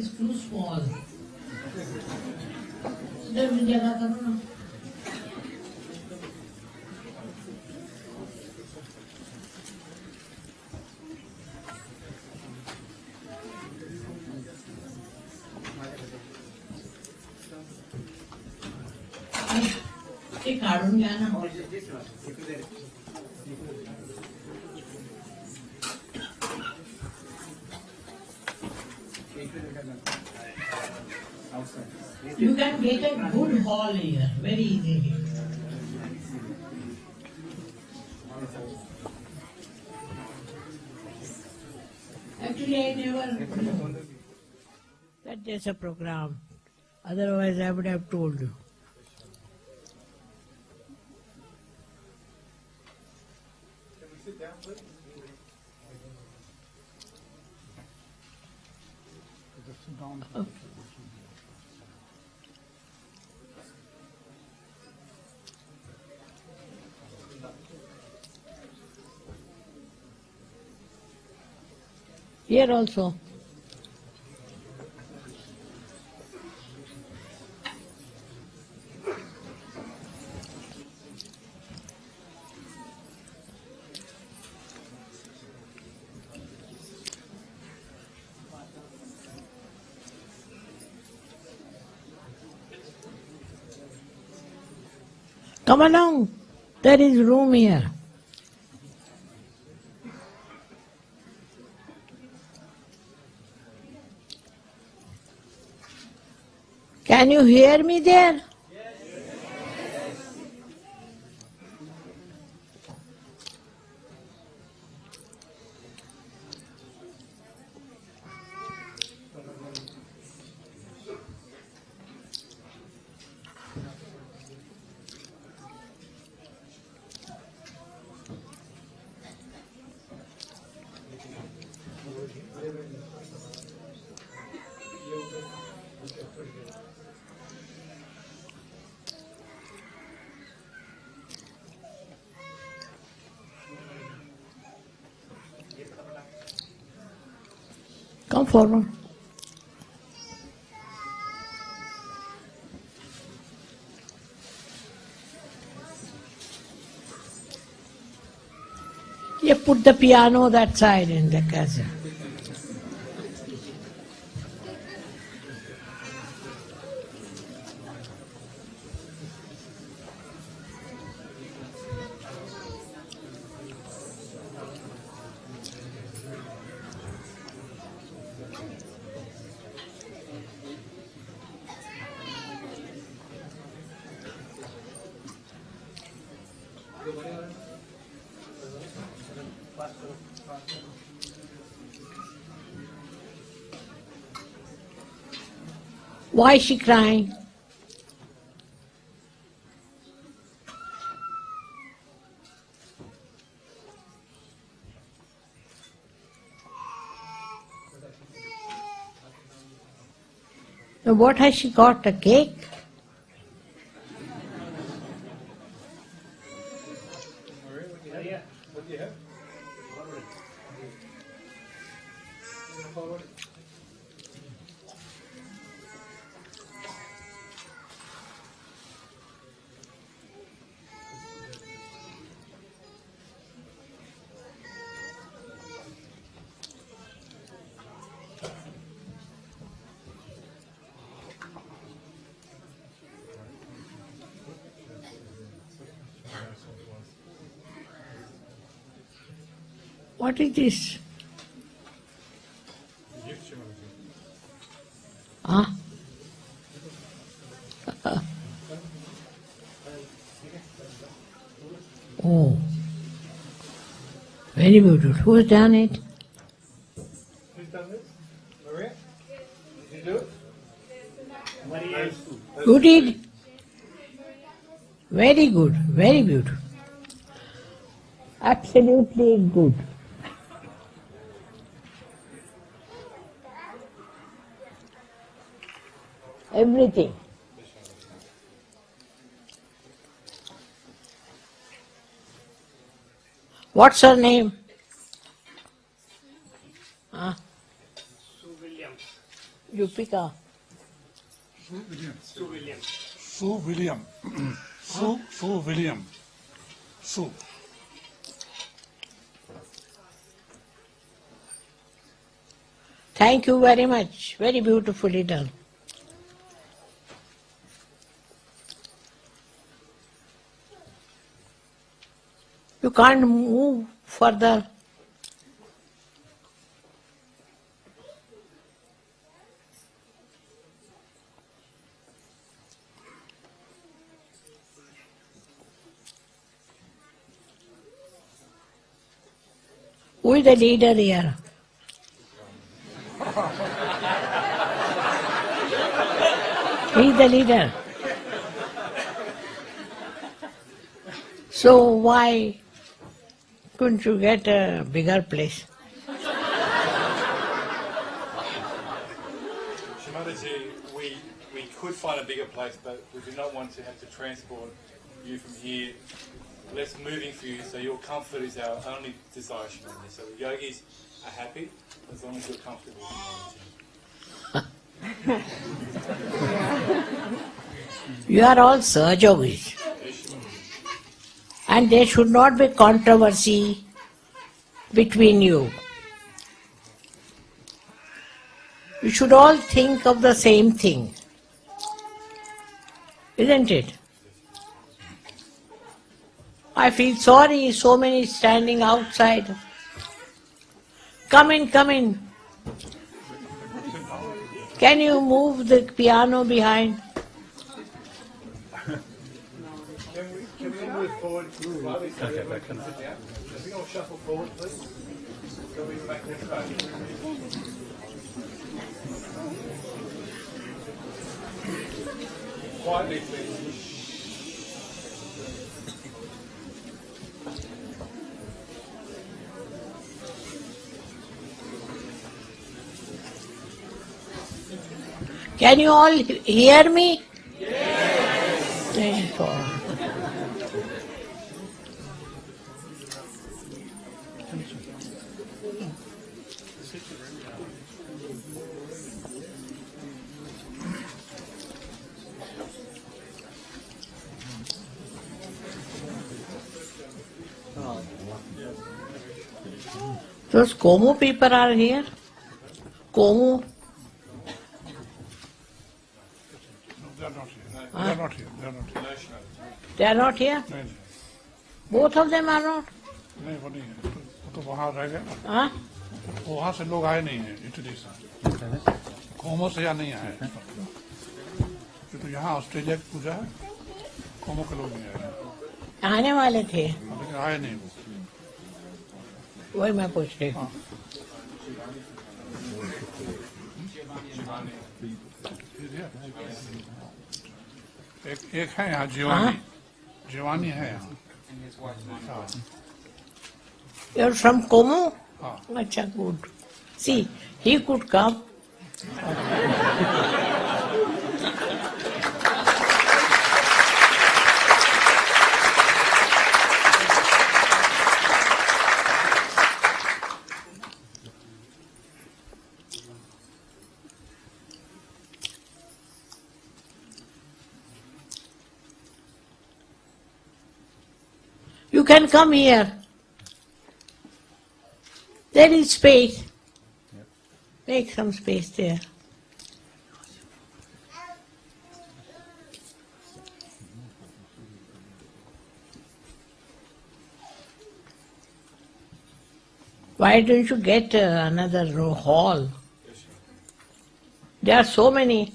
is too small. Then we jagah karo na. ते काढून घ्या ना. You can get a good hall here, very easily. Actually, I never knew that there's a program. Otherwise, I would have told you. Sit down, please. Oh. Here also. Come along, there is room here. Can you hear me there? Come forward. You put the piano that side in the casa. Why is she crying? So what has she got? A cake? What do you have? What is this? Huh? Oh, very beautiful. Who's done it? Who's done this? Maria? Did you do it? You did? Very good, very beautiful. Absolutely good. Everything. What's her name? Huh? Yupika. Sue William. Sue William. Sue. Thank you very much. Very beautifully done. You can't move further. Who is the leader here? He is the leader. So why couldn't you get a bigger place? Shimadaji, we could find a bigger place, but we do not want to have to transport you from here. Less moving for you, so your comfort is our only desire, Shimadaji. So the yogis are happy as long as you're comfortable. You are all SahajaYogis. And there should not be controversy between you. You should all think of the same thing. Isn't it? I feel sorry, so many standing outside. Come in, come in. Can you move the piano behind? Can we move forward slightly so everyone can sit down? Can we all shuffle forward, please? So we can make this back. Quietly, please. Can you all hear me? Yes. Thank God. Those Como people are here? Como? They are not here. They are not here. They are not here. They are not here? नहीं, Both of them are not? नहीं वो नहीं है वो तो वहाँ रह गया ना Huh? वहाँ से लोग आए नहीं हैं इटली से कोमो से यहाँ नहीं आए तो यहाँ ऑस्ट्रेलिया की पूजा है कोमो के लोग नहीं आए आने वाले थे, लेकिन आए नहीं वो वही मैं पूछ रही हूँ. एक है यहाँ जीवानी जीवानी है यहाँ You're from Como? हाँ Acha, good. See, he could come. You can come here. There is space. Make some space there. Why don't you get another hall? There are so many.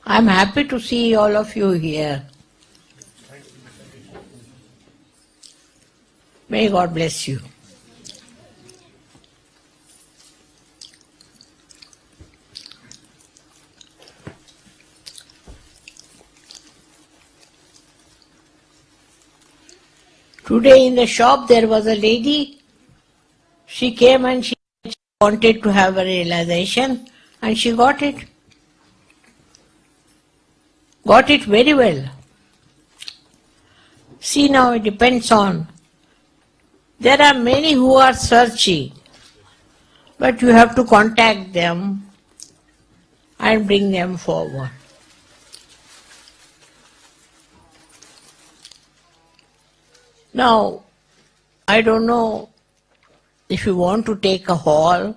I'm happy to see all of you here. May God bless you. Today in the shop there was a lady. She came and she wanted to have a realization and she got it. Got it very well. See, now it depends on. There are many who are searching, but you have to contact them and bring them forward. Now, I don't know, if you want to take a hall,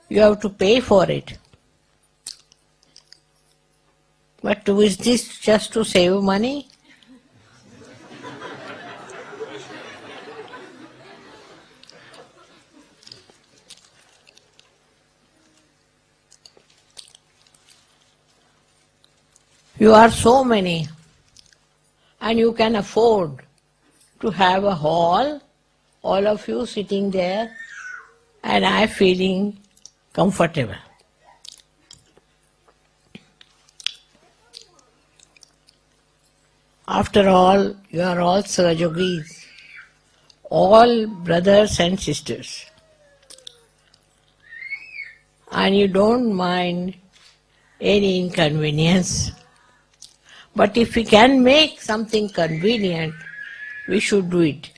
you have to pay for it. But is this just to save money? You are so many, and you can afford to have a hall, all of you sitting there, and I feeling comfortable. After all, you are all SahajaYogis, all brothers and sisters, and you don't mind any inconvenience. But if we can make something convenient, we should do it.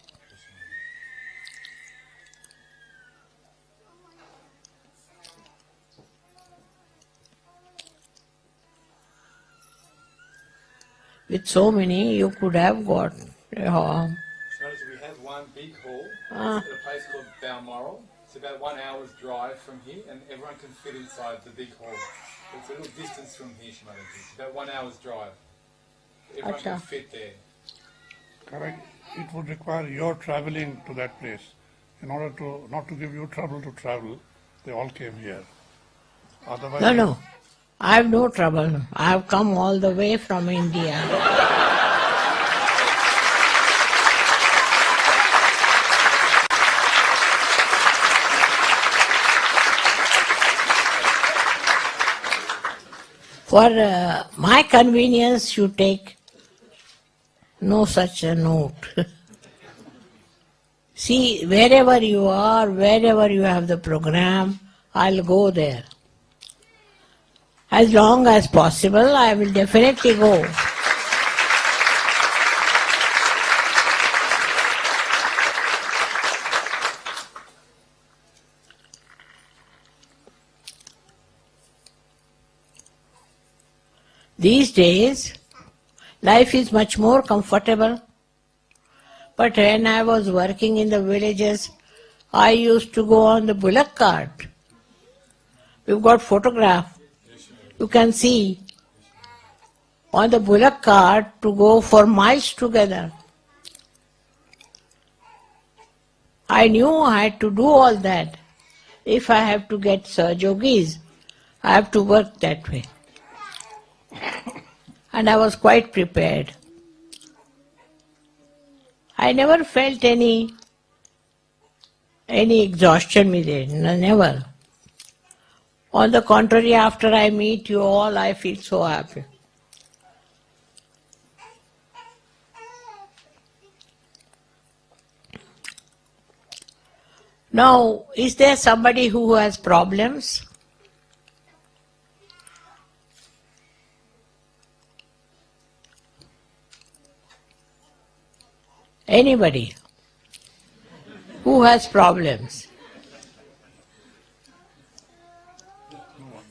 With so many, you could have got a hall. Shamaji, we have one big hall. Ah. It's at a place called Balmoral. It's about 1 hour's drive from here, and everyone can fit inside the big hall. It's a little distance from here, Shamaji. It's about 1 hour's drive. Everyone can Acha. fit there. Correct. It would require your traveling to that place. In order to not to give you trouble to travel, they all came here. Otherwise, No, I have no trouble. I have come all the way from India. For my convenience, you take no such a note. See, wherever you are, wherever you have the program, I'll go there. As long as possible, I will definitely go. These days, life is much more comfortable. But when I was working in the villages, I used to go on the bullock cart. We've got photograph. You can see on the bullock cart to go for miles together. I knew I had to do all that. If I have to get SahajaYogis, I have to work that way. And I was quite prepared. I never felt any exhaustion with it, never. On the contrary, after I meet you all, I feel so happy. Now, is there somebody who has problems? Anybody who has problems?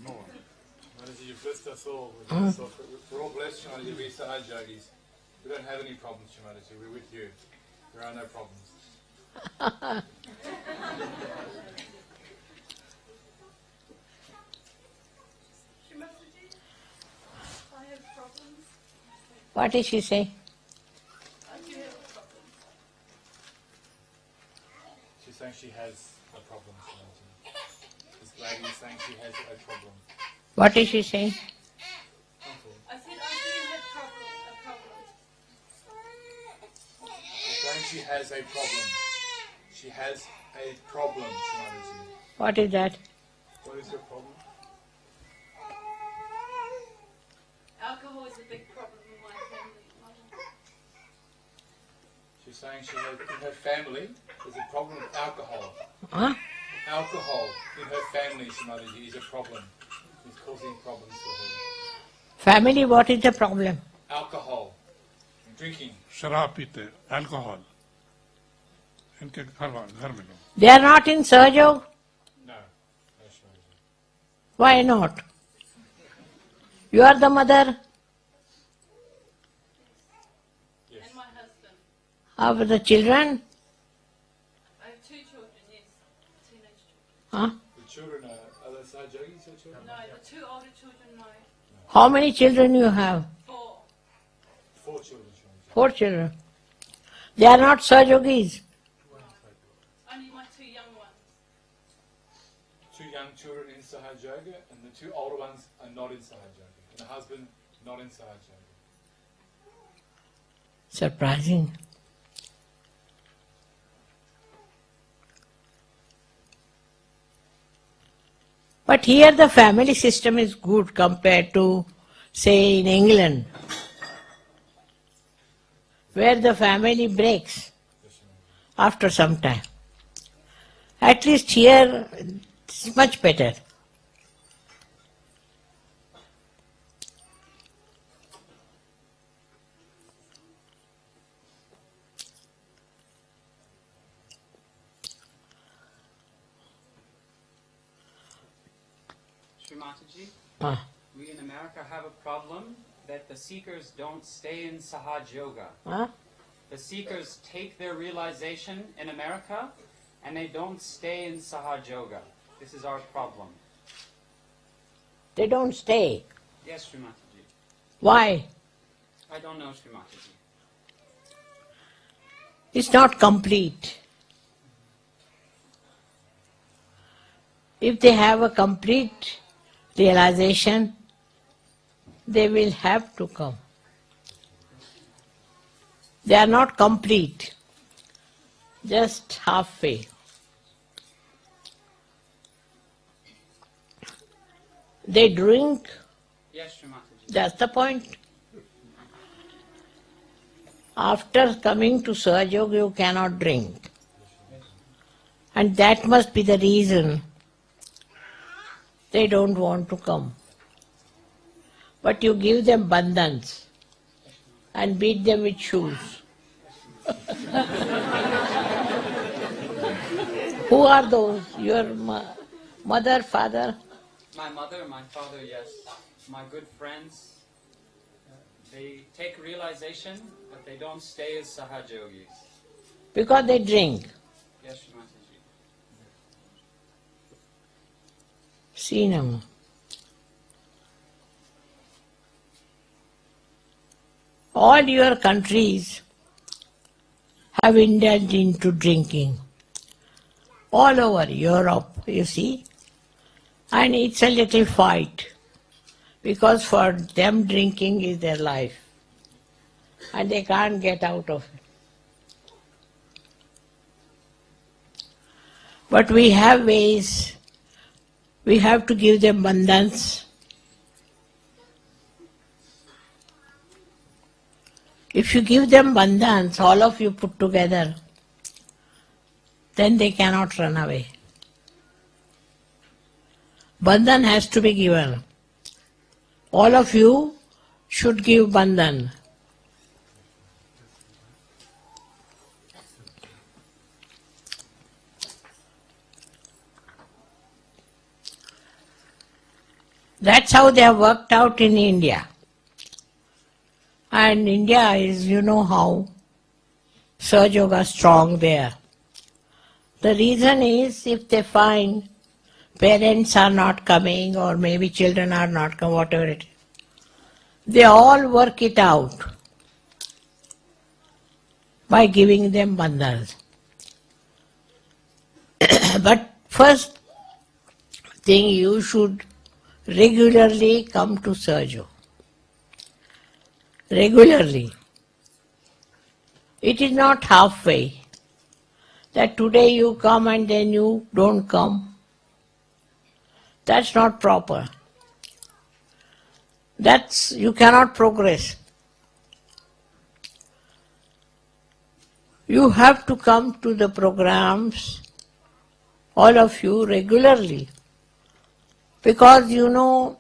no one. Shamaji, you've blessed us all. We're all blessed, Shamaji. We're SahajaYogis. We don't have any problems, Shamaji. We're with you. There are no problems. I have problems. What did she say? I do have problems. She's saying she has a problem, Shamaji. This lady is saying she has a problem. What did she say? I said I do have a problem. She's saying she has a problem. She has a problem, Shamaji. What is that? What is your problem? Alcohol is a big problem in my family. She's was saying in her family there's a problem with alcohol. Huh? Alcohol in her family, Mataji, is a problem. It's causing problems for her. Family, what is the problem? Alcohol, drinking. शराब पीते, alcohol इनके घर में लोग They are not in SahajaYoga? No, no, Shamaji. Why not? You are the mother Yes. And my husband. of the children. I have 2 children, yes. Teenage children. Huh? The children are they Sahajogis, your children? No, the 2 older children, no. How many children you have? 4. 4 children, Shamaji. 4 children. They are not SahajaYogis. Only my 2 young ones. 2 young children in SahajaYoga, and the 2 older ones are not in SahajaYoga. And the husband not in SahajaYoga. Surprising. But here the family system is good compared to, say, in England, where the family breaks after some time. At least here it's much better. Mataji, Ah. we in America have a problem that the seekers don't stay in SahajaYoga. Huh? The seekers take their realization in America and they don't stay in SahajaYoga. This is our problem. They don't stay. Yes, Mataji. Why? I don't know, Mataji. It's not complete. If they have a complete realization, they will have to come. They are not complete, just halfway. They drink, Yes, Mataji. that's the point. After coming to SahajaYoga, you cannot drink. And that must be the reason they don't want to come. But you give them bandhans and beat them with shoes. Who are those? Your mother, father? My mother, my father, yes. My good friends, they take realization, but they don't stay as Sahajogis. Because they drink. Yes, Mataji. See now. All your countries have indulged into drinking. All over Europe, you see. And it's a little fight. Because for them drinking is their life. And they can't get out of it. But we have ways. We have to give them bandhans. If you give them bandhans, all of you put together, then they cannot run away. Bandhan has to be given. All of you should give bandhan. That's how they have worked out in India. And India is, you know how, SahajaYoga strong there. The reason is if they find parents are not coming or maybe children are not coming, whatever it is, they all work it out by giving them bandhas. But first thing, you should regularly come to SahajaYoga. Regularly. It is not halfway. That today you come and then you don't come. That's not proper. You cannot progress. You have to come to the programs, all of you, regularly. Because you know,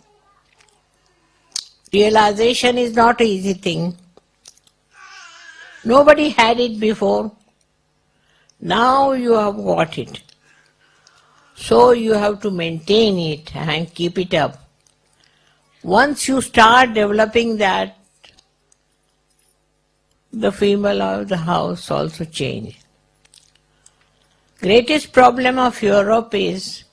realization is not an easy thing. Nobody had it before. Now you have got it. So you have to maintain it and keep it up. Once you start developing that, the female of the house also change. Greatest problem of Europe is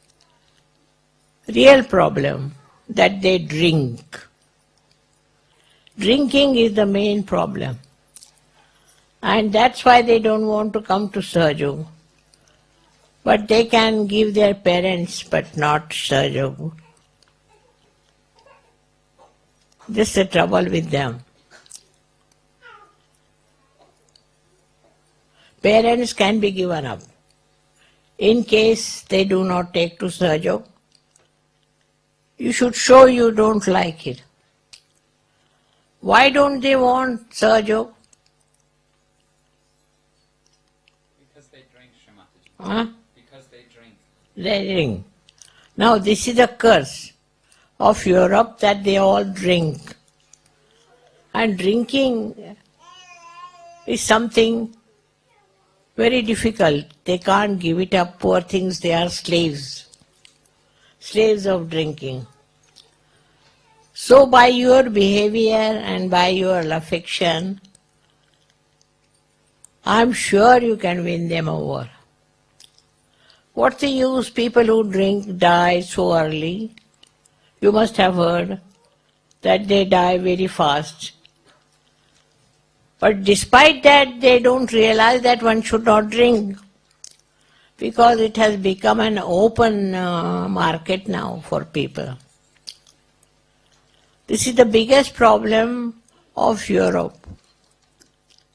real problem, that they drink. Drinking is the main problem. And that's why they don't want to come to SahajaYoga. But they can give their parents, but not SahajaYoga. This is the trouble with them. Parents can be given up. In case they do not take to SahajaYoga, you should show you don't like it. Why don't they want SahajaYoga? Because they drink, Srimataji. Huh? Because they drink. They drink. Now this is a curse of Europe, that they all drink. And drinking is something very difficult. They can't give it up. Poor things, they are slaves. Slaves of drinking. So by your behavior and by your affection, I'm sure you can win them over. What's the use? People who drink die so early. You must have heard that they die very fast. But despite that, they don't realize that one should not drink, because it has become an open market now for people. This is the biggest problem of Europe.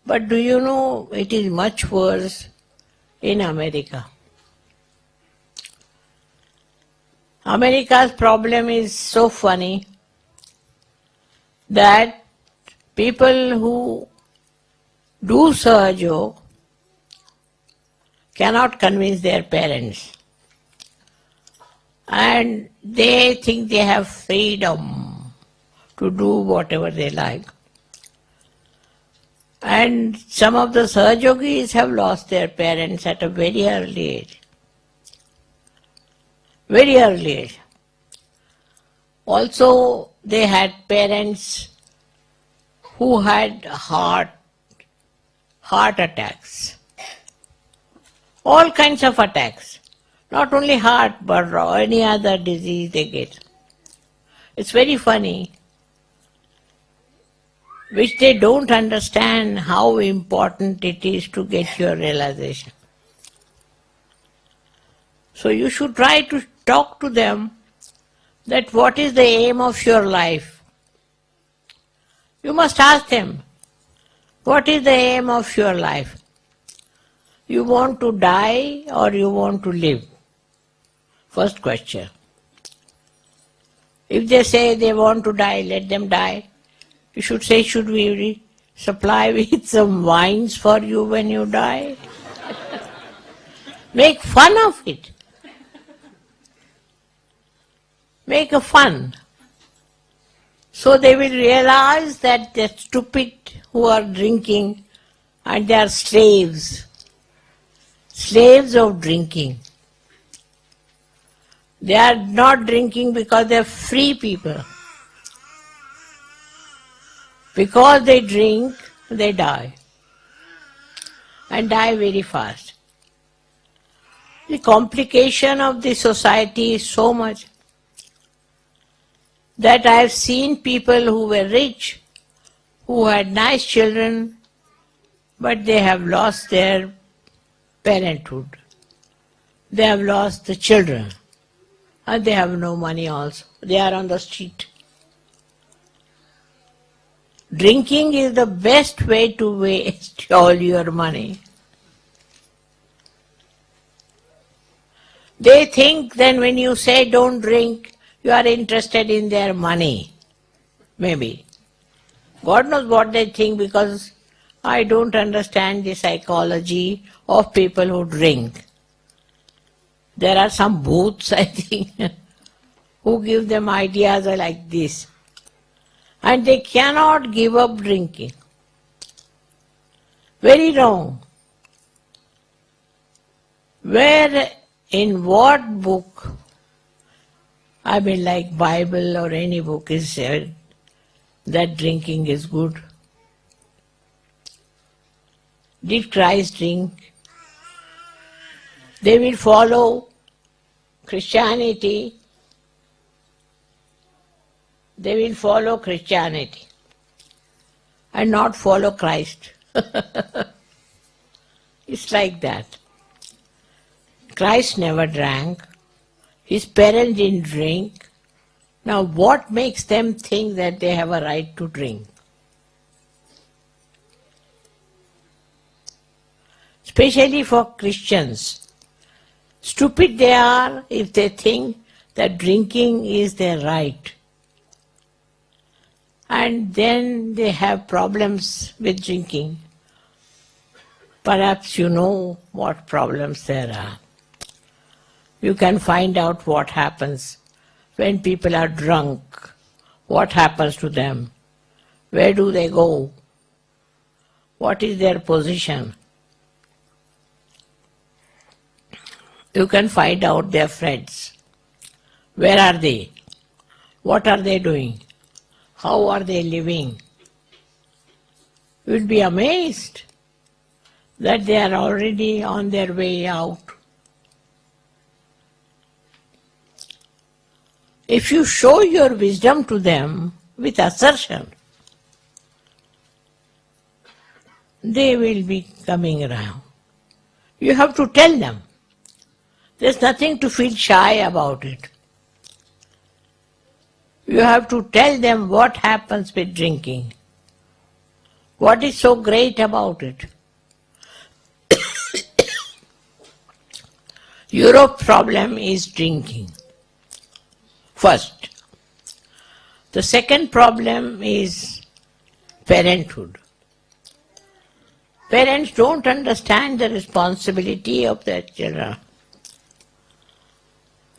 But do you know, it is much worse in America. America's problem is so funny that people who do SahajaYoga cannot convince their parents. And they think they have freedom to do whatever they like. And some of the SahajaYogis have lost their parents at a very early age. Very early age. Also, they had parents who had heart attacks. All kinds of attacks. Not only heart, but any other disease they get. It's very funny, which they don't understand how important it is to get your realization. So you should try to talk to them that what is the aim of your life. You must ask them, what is the aim of your life? You want to die or you want to live? First question. If they say they want to die, let them die. You should say, should we supply with some wines for you when you die? Make fun of it. Make a fun. So they will realize that they're stupid who are drinking and they are slaves. Slaves of drinking. They are not drinking because they are free people. Because they drink, they die. And die very fast. The complication of the society is so much that I have seen people who were rich, who had nice children, but they have lost their parenthood. They have lost the children. And they have no money also. They are on the street. Drinking is the best way to waste all your money. They think then when you say don't drink, you are interested in their money. Maybe. God knows what they think, because I don't understand the psychology of people who drink. There are some booths, I think, who give them ideas like this. And they cannot give up drinking. Very wrong. Where, in what book, I mean like Bible or any book is said that drinking is good? Did Christ drink? They will follow Christianity. They will follow Christianity and not follow Christ. It's like that. Christ never drank. His parents didn't drink. Now what makes them think that they have a right to drink? Especially for Christians. Stupid they are if they think that drinking is their right. And then they have problems with drinking. Perhaps you know what problems there are. You can find out what happens when people are drunk. What happens to them? Where do they go? What is their position? You can find out their friends. Where are they? What are they doing? How are they living? You will be amazed that they are already on their way out. If you show your wisdom to them with assertion, they will be coming around. You have to tell them. There's nothing to feel shy about it. You have to tell them what happens with drinking. What is so great about it? Europe's problem is drinking. First. The second problem is parenthood. Parents don't understand the responsibility of their children.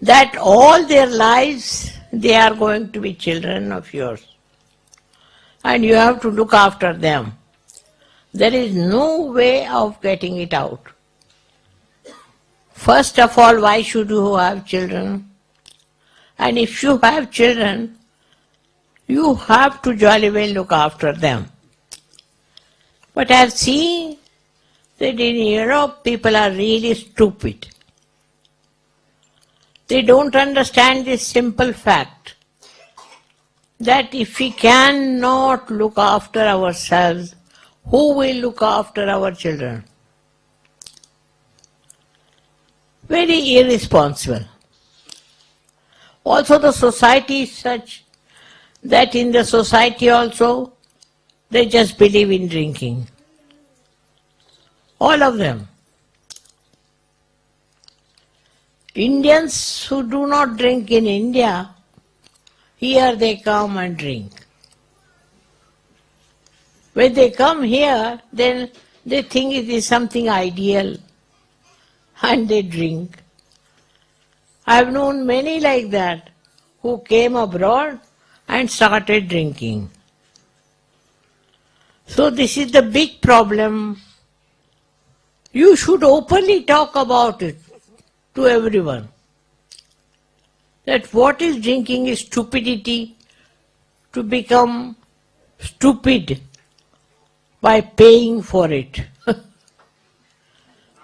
That all their lives they are going to be children of yours. And you have to look after them. There is no way of getting it out. First of all, why should you have children? And if you have children, you have to jolly well look after them. But I have seen that in Europe people are really stupid. They don't understand this simple fact that if we cannot look after ourselves, who will look after our children? Very irresponsible. Also the society is such that in the society also they just believe in drinking. All of them. Indians who do not drink in India, here they come and drink. When they come here, then they think it is something ideal and they drink. I have known many like that who came abroad and started drinking. So this is the big problem. You should openly talk about it to everyone. That what is drinking is stupidity, to become stupid by paying for it.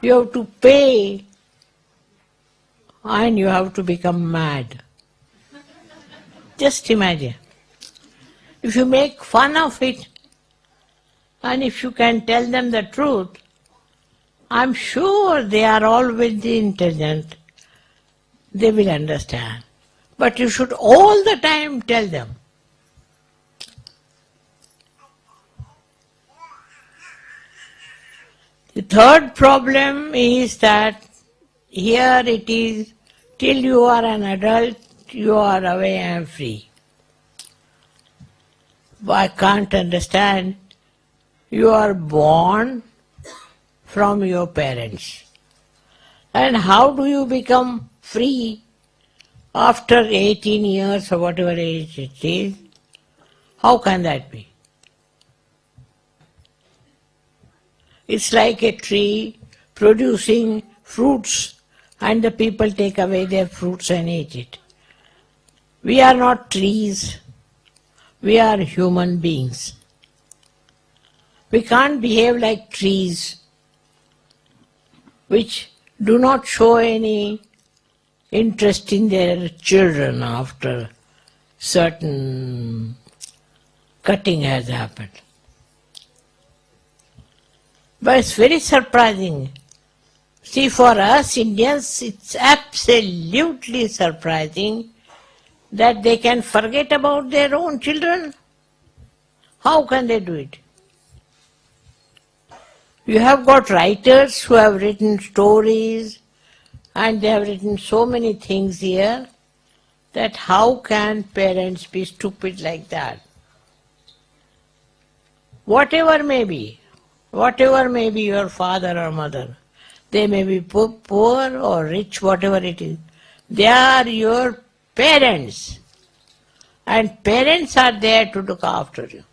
You have to pay and you have to become mad. Just imagine. If you make fun of it and if you can tell them the truth, I'm sure they are all very intelligent. They will understand. But you should all the time tell them. The third problem is that here it is, till you are an adult, you are away and free. I can't understand. You are born from your parents. And how do you become free after 18 years or whatever age it is? How can that be? It's like a tree producing fruits and the people take away their fruits and eat it. We are not trees, we are human beings. We can't behave like trees which do not show any interest in their children after certain cutting has happened. But it's very surprising. See, for us Indians, it's absolutely surprising that they can forget about their own children. How can they do it? You have got writers who have written stories and they have written so many things here that how can parents be stupid like that? Whatever may be your father or mother, they may be poor or rich, whatever it is, they are your parents. And parents are there to look after you.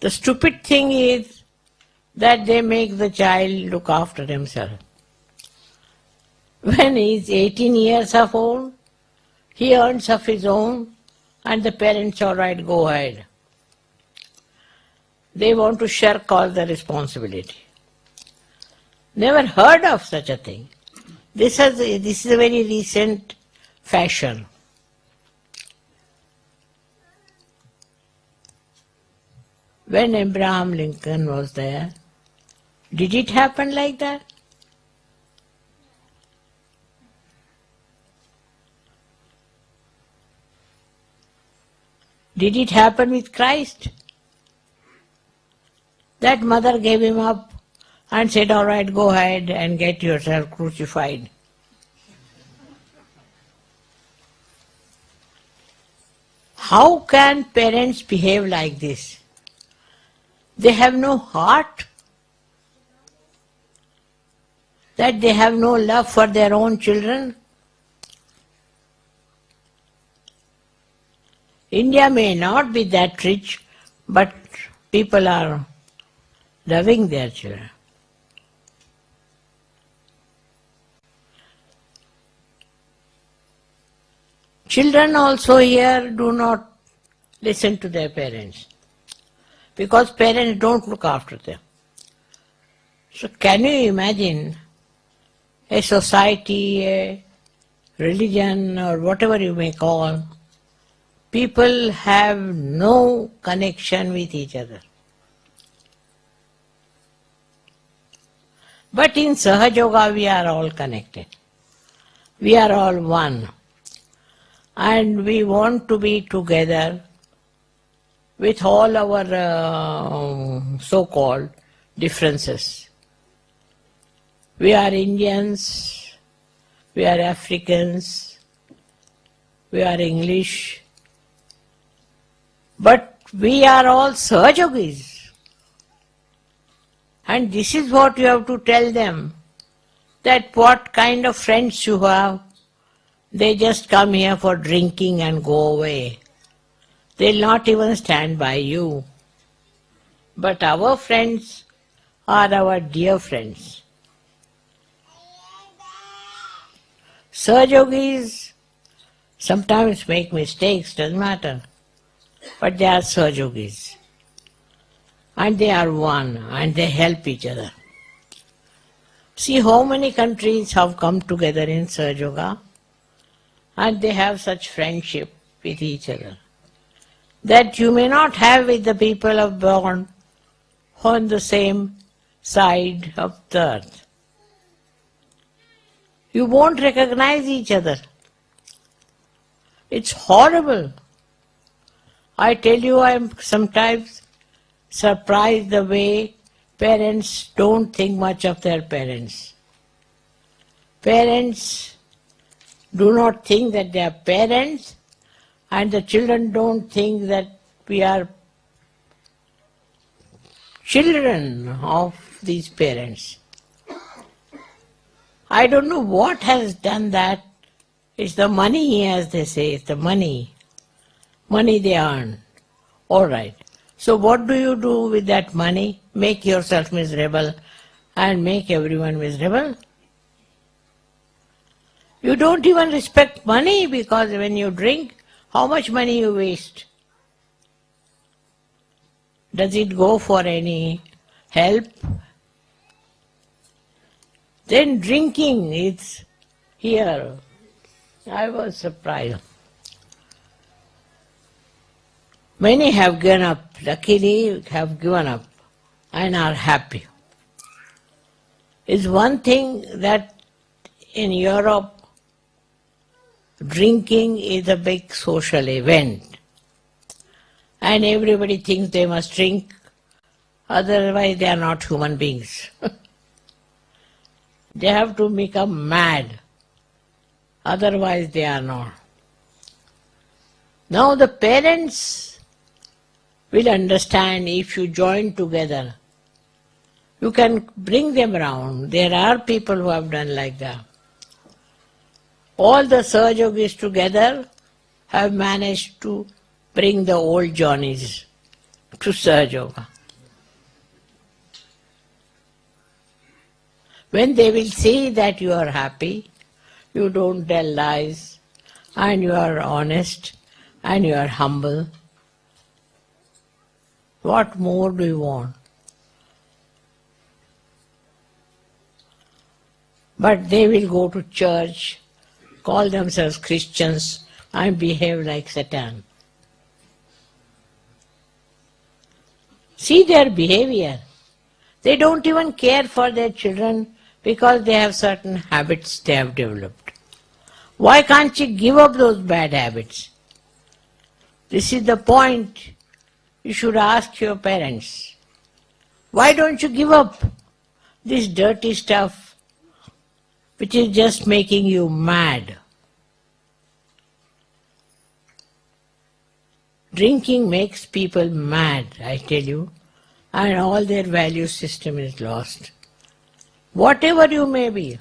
The stupid thing is that they make the child look after himself. When he is 18 years of old, he earns of his own and the parents, all right, go ahead. They want to shirk all the responsibility. Never heard of such a thing. This is a very recent fashion. When Abraham Lincoln was there, did it happen like that? Did it happen with Christ? That mother gave him up and said, all right, go ahead and get yourself crucified. How can parents behave like this? They have no heart, that they have no love for their own children. India may not be that rich, but people are loving their children. Children also here do not listen to their parents, because parents don't look after them. So can you imagine a society, a religion, or whatever you may call, people have no connection with each other. But in SahajaYoga we are all connected. We are all one. And we want to be together with all our so-called differences. We are Indians, we are Africans, we are English, but we are all Sahajogis. And this is what you have to tell them, that what kind of friends you have. They just come here for drinking and go away. They'll not even stand by you. But our friends are our dear friends. Sahajogis sometimes make mistakes, doesn't matter. But they are Sahajogis. And they are one, and they help each other. See how many countries have come together in SahajaYoga, and they have such friendship with each other that you may not have with the people of born on the same side of the earth. You won't recognize each other. It's horrible. I tell you, I am sometimes surprised the way parents don't think much of their parents. Parents do not think that they are parents, and the children don't think that we are children of these parents. I don't know what has done that. It's the money, as they say, it's the money. Money they earn. All right. So what do you do with that money? Make yourself miserable and make everyone miserable? You don't even respect money, because when you drink, how much money you waste? Does it go for any help? Then drinking is here. I was surprised. Many have given up, luckily have given up and are happy. It's one thing that in Europe, drinking is a big social event. And everybody thinks they must drink, otherwise they are not human beings. They have to become mad, otherwise they are not. Now the parents will understand if you join together. You can bring them around. There are people who have done like that. All the SahajaYogis together have managed to bring the old Johnnies to SahajaYoga. When they will see that you are happy, you don't tell lies, and you are honest, and you are humble, what more do you want? But they will go to church, call themselves Christians, and behave like Satan. See their behavior. They don't even care for their children because they have certain habits they have developed. Why can't you give up those bad habits? This is the point you should ask your parents. Why don't you give up this dirty stuff which is just making you mad? Drinking makes people mad, I tell you, and all their value system is lost. Whatever you may be,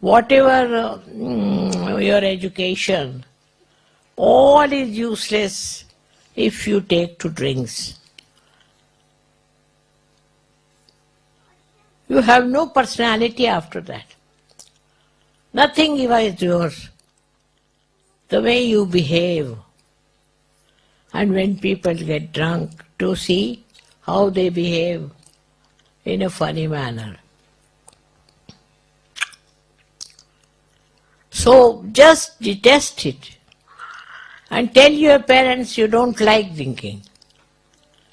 whatever your education, all is useless if you take to drinks. You have no personality after that. Nothing is yours. The way you behave. And when people get drunk, to see how they behave in a funny manner. So just detest it and tell your parents you don't like drinking.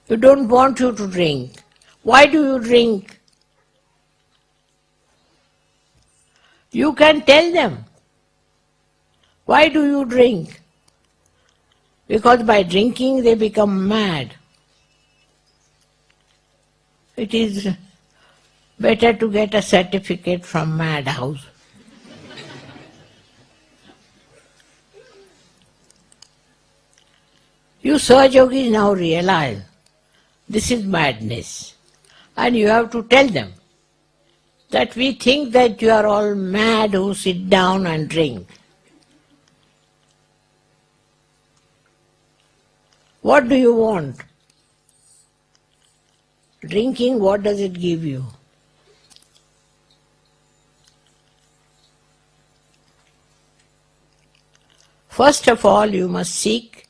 You don't want you to drink. Why do you drink? You can tell them. Why do you drink? Because by drinking they become mad. It is better to get a certificate from madhouse. You SahajaYogis now realize this is madness, and you have to tell them that we think that you are all mad who sit down and drink. What do you want? Drinking, what does it give you? First of all, you must seek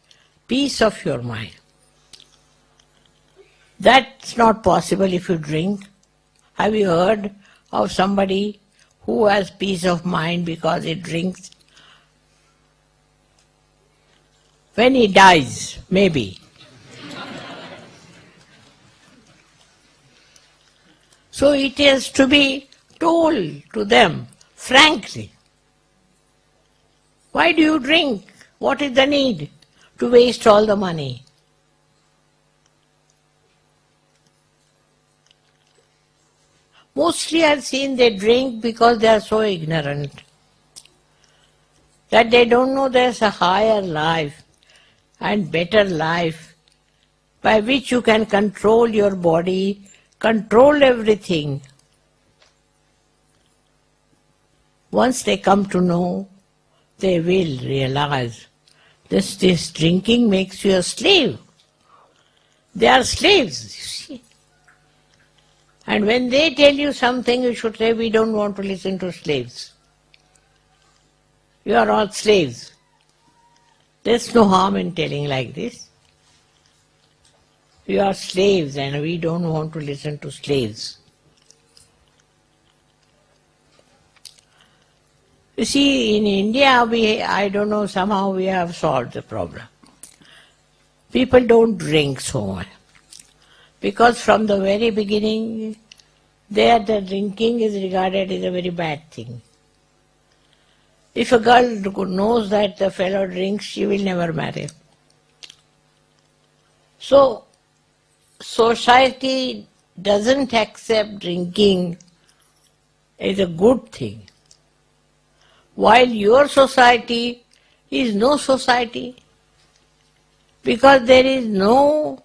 peace of your mind. That's not possible if you drink. Have you heard of somebody who has peace of mind because he drinks? When he dies, maybe. So it has to be told to them frankly. Why do you drink? What is the need to waste all the money? Mostly I've seen they drink because they are so ignorant that they don't know there's a higher life and better life by which you can control your body, control everything. Once they come to know, they will realize this drinking makes you a slave. They are slaves, you see. And when they tell you something, you should say, we don't want to listen to slaves. You are all slaves. There's no harm in telling like this. You are slaves and we don't want to listen to slaves. You see, in India, I don't know, somehow we have solved the problem. People don't drink so much. Because from the very beginning, there the drinking is regarded as a very bad thing. If a girl knows that the fellow drinks, she will never marry. So, society doesn't accept drinking as a good thing. While your society is no society, because there is no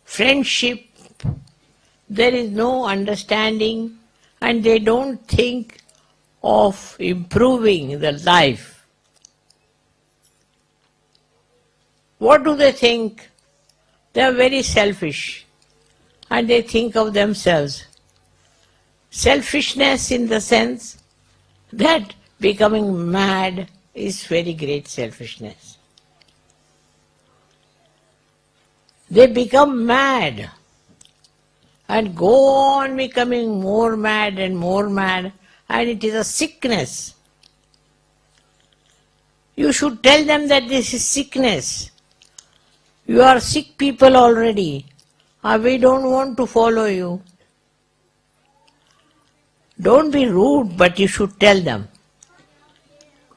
friendship, there is no understanding, and they don't think of improving the life. What do they think? They are very selfish and they think of themselves. Selfishness in the sense that becoming mad is very great selfishness. They become mad and go on becoming more mad, and it is a sickness. You should tell them that this is sickness. You are sick people already. We don't want to follow you. Don't be rude, but you should tell them.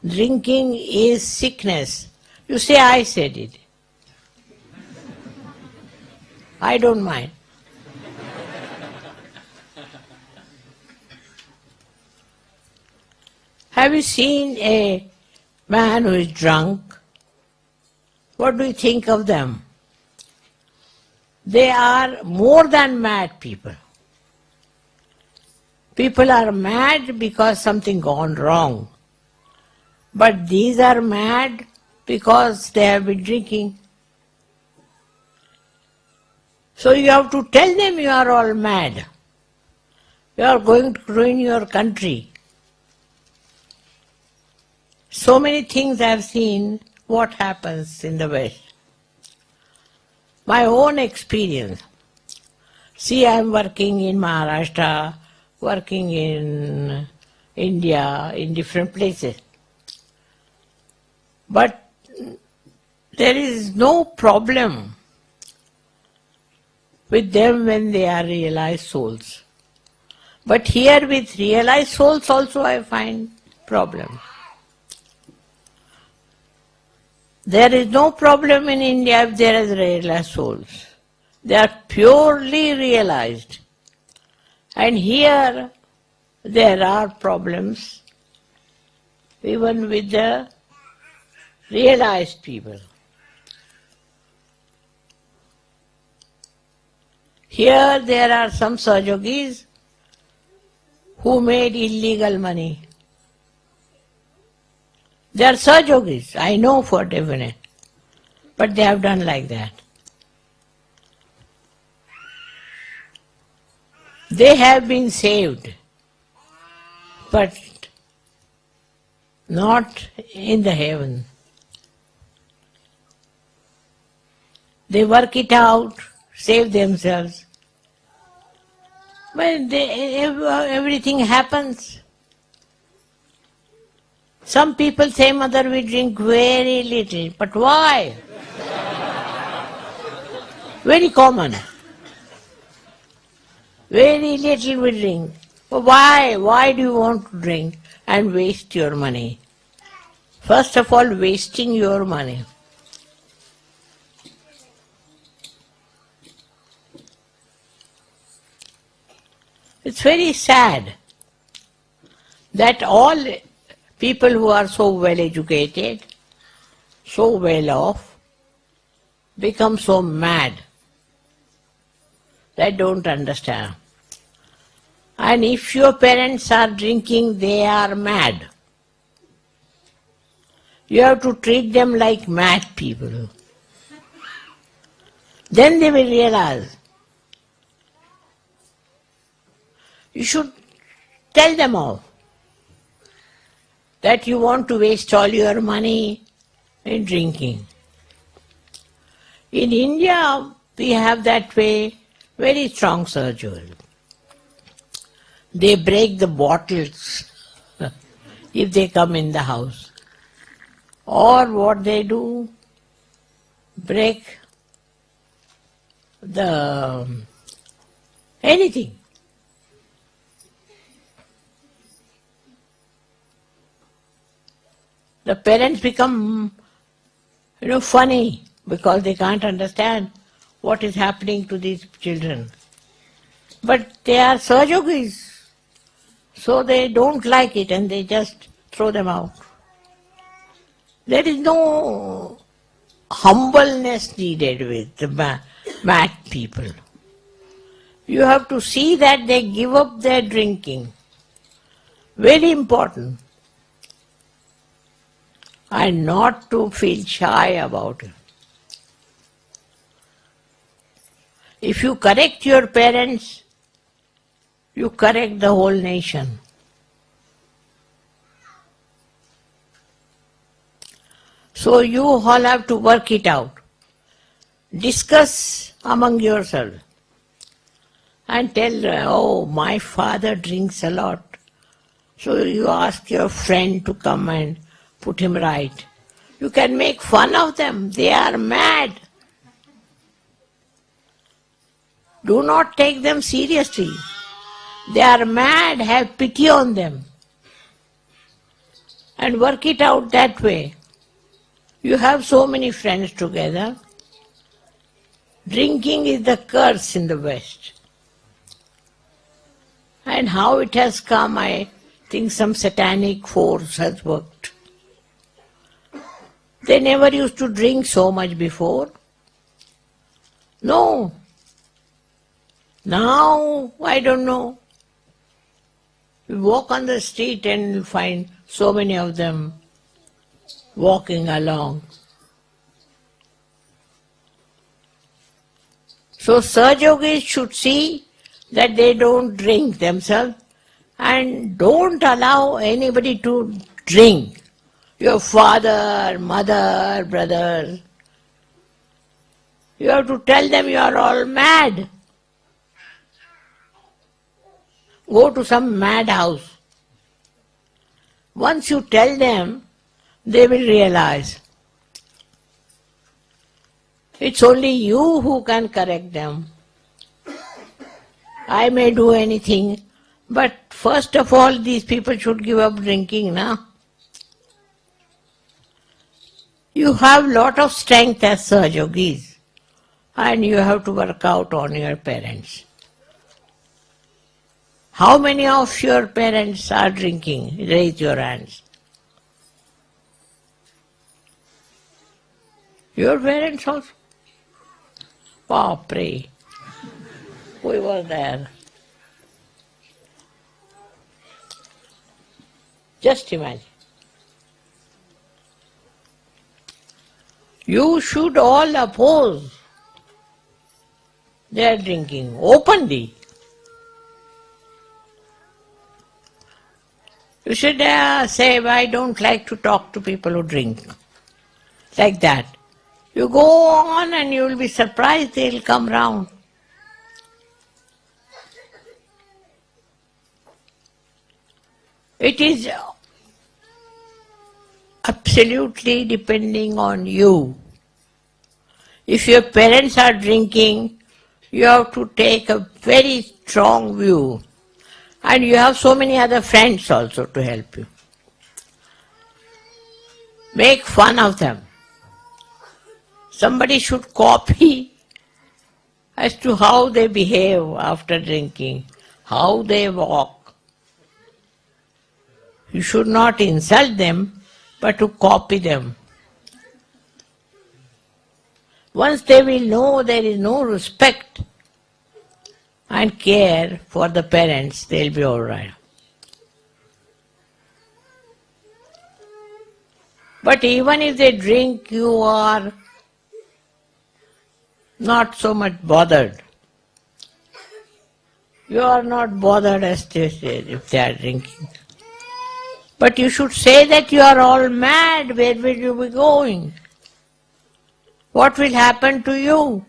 Drinking is sickness. You say, I said it. I don't mind. Have you seen a man who is drunk? What do you think of them? They are more than mad people. People are mad because something gone wrong. But these are mad because they have been drinking. So you have to tell them you are all mad. You are going to ruin your country. So many things I have seen what happens in the West. My own experience. See, I am working in Maharashtra, working in India, in different places. But there is no problem with them when they are realized souls. But here with realized souls also I find problem. There is no problem in India if there is realized souls. They are purely realized. And here there are problems even with the realized people. Here there are some Sahajogis who made illegal money. They are Sahajogis, I know for definite, but they have done like that. They have been saved, but not in the heaven. They work it out, save themselves. But everything happens. Some people say, Mother, we drink very little. But why? Very common. Very little we drink. But why? Why do you want to drink and waste your money? First of all, wasting your money. It's very sad that all people who are so well educated, so well off, become so mad. that don't understand. And if your parents are drinking, they are mad. You have to treat them like mad people. Then they will realize. You should tell them all that you want to waste all your money in drinking. In India, we have that way very strong Sahaja. They break the bottles if they come in the house. Or what they do, break the anything. The parents become, funny because they can't understand what is happening to these children. But they are Sahajogis, so they don't like it and they just throw them out. There is no humbleness needed with the mad people. You have to see that they give up their drinking. Very important. And not to feel shy about it. If you correct your parents, you correct the whole nation. So you all have to work it out. Discuss among yourselves. And tell, oh, my father drinks a lot. So you ask your friend to come and put him right. You can make fun of them. They are mad. Do not take them seriously. They are mad. Have pity on them. And work it out that way. You have so many friends together. Drinking is the curse in the West. And how it has come, I think some satanic force has worked. They never used to drink so much before. No. Now, I don't know. You walk on the street and you find so many of them walking along. So Sahajogis should see that they don't drink themselves and don't allow anybody to drink. Your father, mother, brother. You have to tell them you are all mad. Go to some mad house. Once you tell them, they will realize. It's only you who can correct them. I may do anything, but first of all, these people should give up drinking now. You have lot of strength as Sahajogis, and you have to work out on your parents. How many of your parents are drinking? Raise your hands. Your parents also? Oh, pray. We were there. Just imagine. You should all oppose their drinking openly. You should say, I don't like to talk to people who drink. Like that. You go on and you will be surprised they'll come round. It is absolutely depending on you. If your parents are drinking, you have to take a very strong view. And you have so many other friends also to help you. Make fun of them. Somebody should copy as to how they behave after drinking, how they walk. You should not insult them, but to copy them. Once they will know there is no respect, and care for the parents, they'll be all right. But even if they drink, you are not so much bothered. You are not bothered as they say if they are drinking. But you should say that you are all mad. Where will you be going? What will happen to you?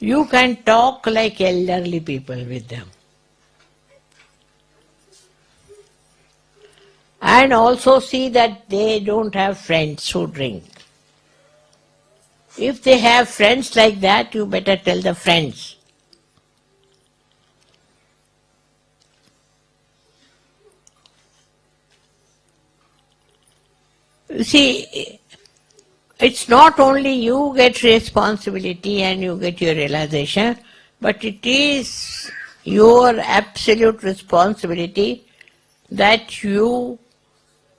You can talk like elderly people with them. And also see that they don't have friends who drink. If they have friends like that, you better tell the friends. You see, it's not only you get responsibility and you get your realization, but it is your absolute responsibility that you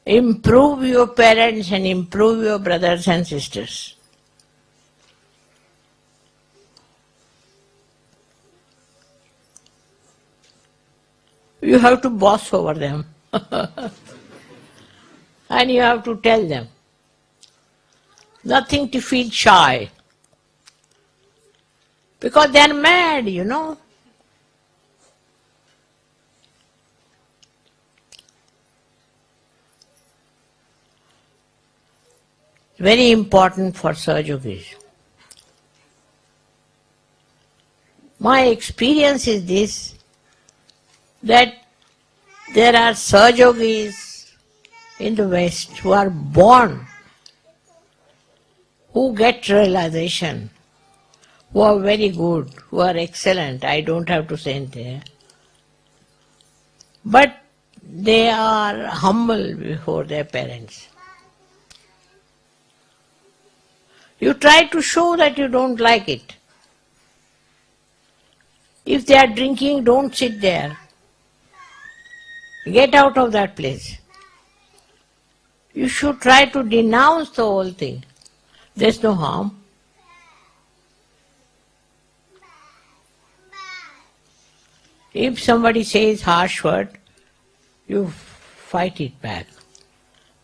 improve your parents and improve your brothers and sisters. You have to boss over them. And you have to tell them. Nothing to feel shy. Because they are mad, you know. Very important for SahajaYogis. My experience is this, that there are SahajaYogis in the West who are born, who get realization, who are very good, who are excellent. I don't have to say anything. But they are humble before their parents. You try to show that you don't like it. If they are drinking, don't sit there. Get out of that place. You should try to denounce the whole thing. There's no harm. If somebody says harsh word, you fight it back.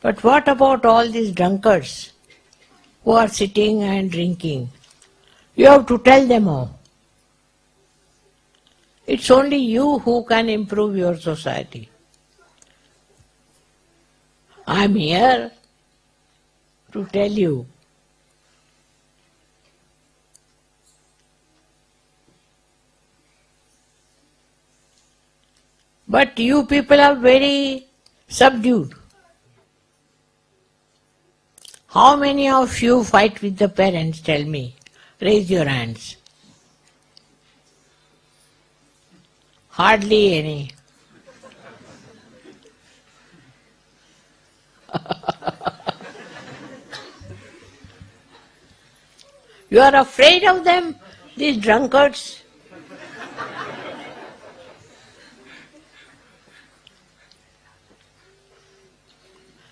But what about all these drunkards who are sitting and drinking? You have to tell them all. It's only you who can improve your society. I'm here to tell you. But you people are very subdued. How many of you fight with the parents, tell me? Raise your hands. Hardly any. You are afraid of them, these drunkards?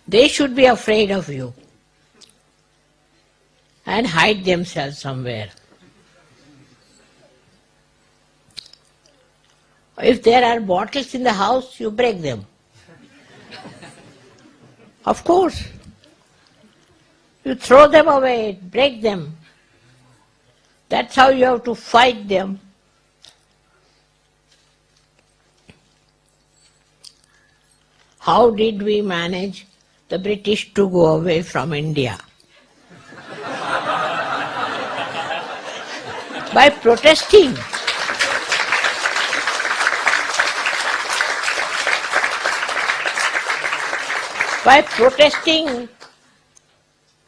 They should be afraid of you and hide themselves somewhere. If there are bottles in the house, you break them. Of course. You throw them away, break them. That's how you have to fight them. How did we manage the British to go away from India? By protesting. By protesting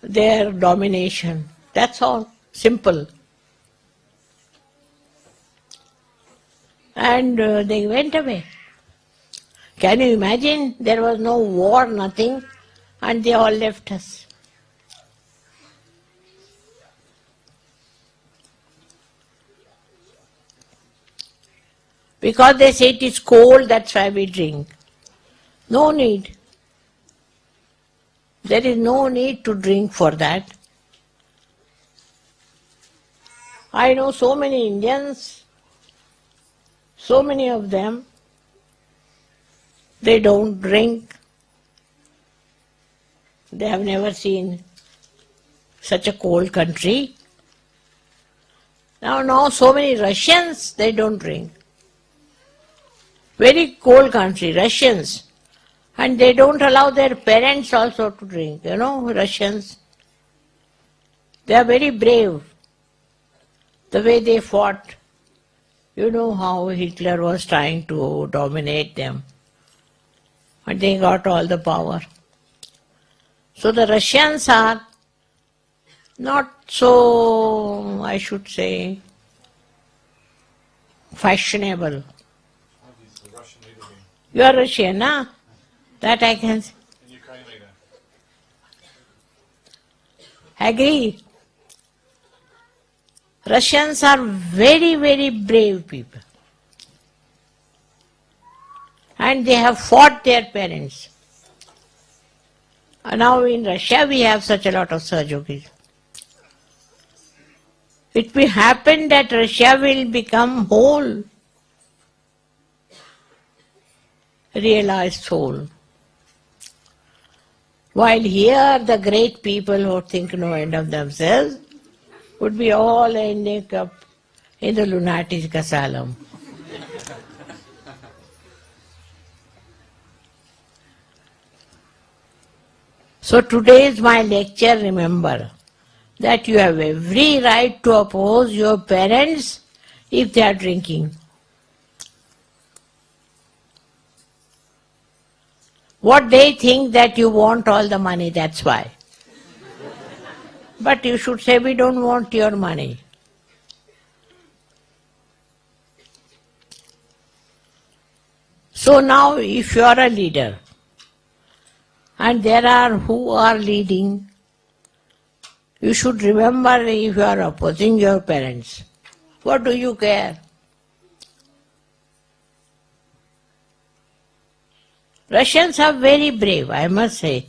their domination. That's all. Simple. And they went away. Can you imagine? There was no war, nothing, and they all left us. Because they say it is cold, that's why we drink. No need. There is no need to drink for that. I know so many Indians, so many of them, they don't drink. They have never seen such a cold country. Now so many Russians, they don't drink. Very cold country, Russians. And they don't allow their parents also to drink. You know, Russians, they are very brave. The way they fought, you know how Hitler was trying to dominate them. And they got all the power. So the Russians are not so, I should say, fashionable. You are Russian, na? That I can say. Agree. Russians are very, very brave people. And they have fought their parents. And now in Russia we have such a lot of SahajaYogis. It will happen that Russia will become whole, realized soul. While here the great people who think no end of themselves would be all ending up in the lunatic asylum. So today's my lecture, remember that you have every right to oppose your parents if they are drinking. What they think that you want all the money, that's why. But you should say, we don't want your money. So now if you are a leader, and there are who are leading, you should remember if you are opposing your parents. What do you care? Russians are very brave, I must say.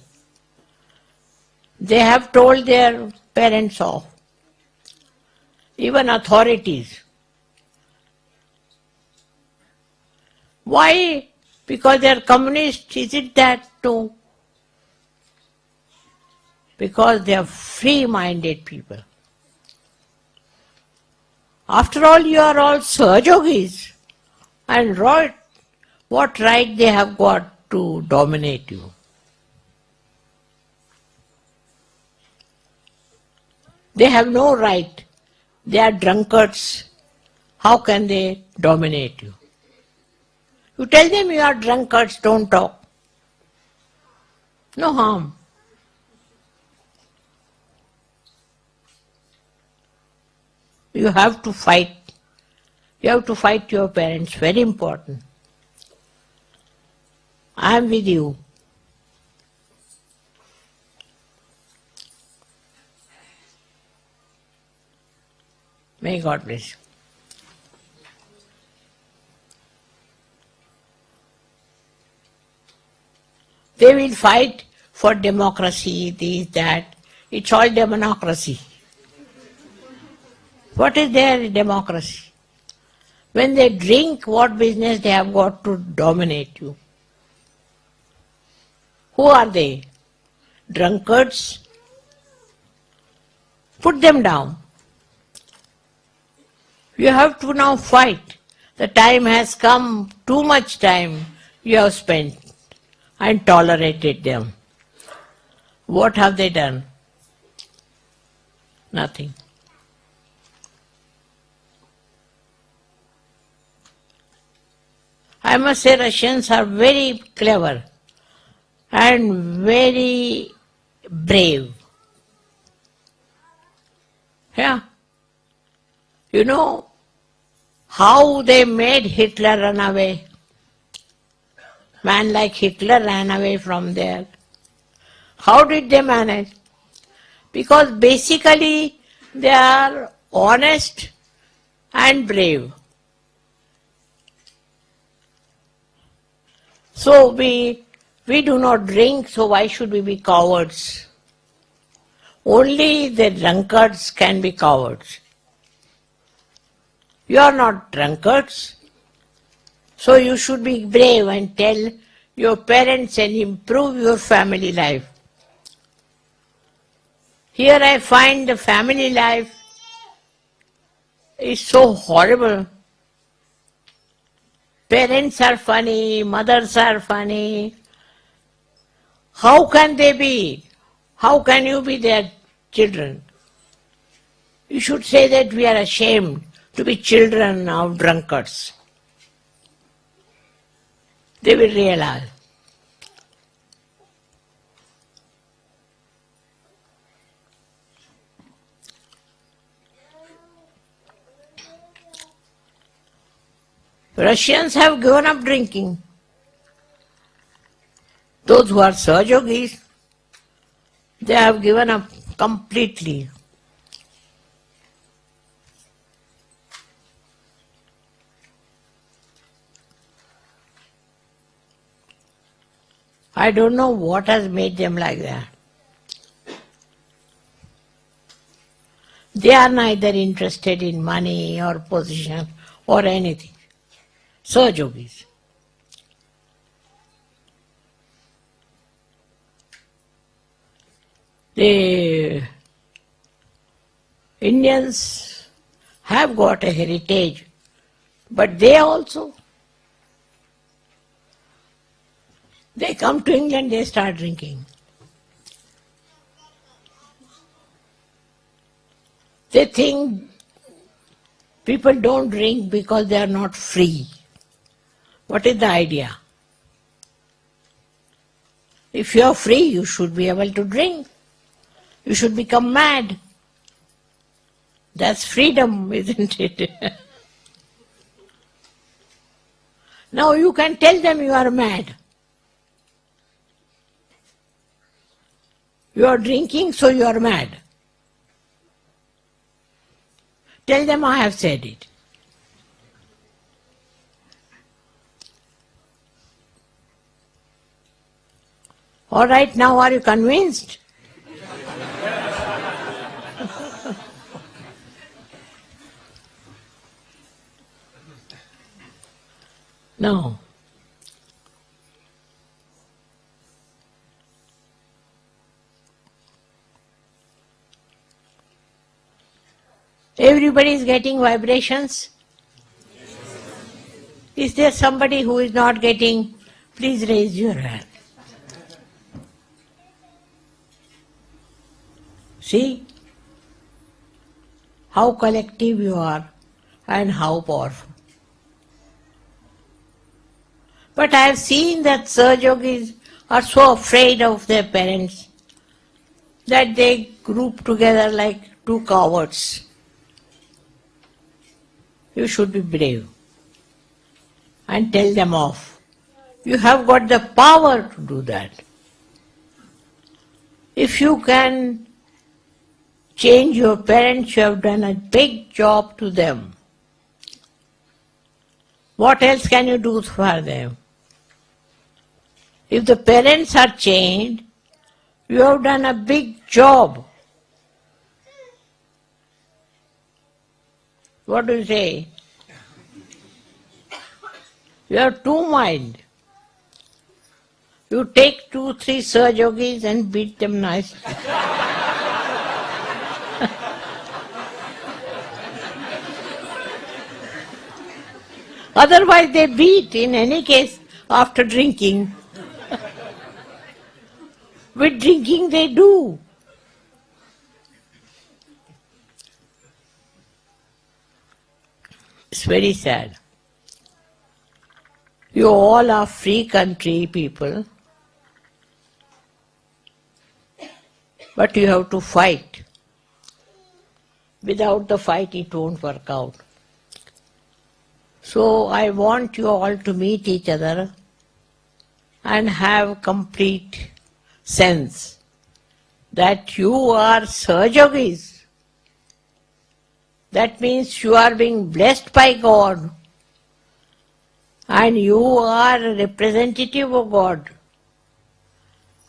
They have told their parents off, even authorities. Why? Because they are communists, is it that too? Because they are free-minded people. After all, you are all SahajaYogis, and what right they have got to dominate you? They have no right. They are drunkards. How can they dominate you? You tell them you are drunkards, don't talk. No harm. You have to fight. You have to fight your parents, very important. I am with you. May God bless you. They will fight for democracy, this, that. It's all democracy. What is their democracy? When they drink, what business they have got to dominate you? Who are they? Drunkards? Put them down. You have to now fight. The time has come, too much time you have spent and tolerated them. What have they done? Nothing. I must say Russians are very clever and very brave. Yeah. You know how they made Hitler run away? Man like Hitler ran away from there. How did they manage? Because basically they are honest and brave. So we do not drink, so why should we be cowards? Only the drunkards can be cowards. You are not drunkards. So you should be brave and tell your parents and improve your family life. Here I find the family life is so horrible. Parents are funny, mothers are funny. How can they be? How can you be their children? You should say that we are ashamed to be children of drunkards. They will realize. Russians have given up drinking. Those who are SahajaYogis, they have given up completely. I don't know what has made them like that. They are neither interested in money or position or anything. SahajaYogis. The Indians have got a heritage, but they also, they come to England, they start drinking. They think people don't drink because they are not free. What is the idea? If you are free, you should be able to drink. You should become mad. That's freedom, isn't it? Now you can tell them you are mad. You are drinking, so you are mad. Tell them I have said it. All right, now are you convinced? No. Everybody is getting vibrations? Is there somebody who is not getting? Please raise your hand. See how collective you are and how powerful. But I have seen that SahajaYogis are so afraid of their parents that they group together like two cowards. You should be brave and tell them off. You have got the power to do that. If you can change your parents, you have done a big job to them. What else can you do for them? If the parents are changed, you have done a big job. What do you say? You have two minds. You take 2-3 SahajaYogis and beat them nicely. Otherwise they beat in any case after drinking. With drinking they do. It's very sad. You all are free country people, but you have to fight. Without the fight it won't work out. So I want you all to meet each other and have complete sense that you are SahajaYogis. That means you are being blessed by God and you are a representative of God.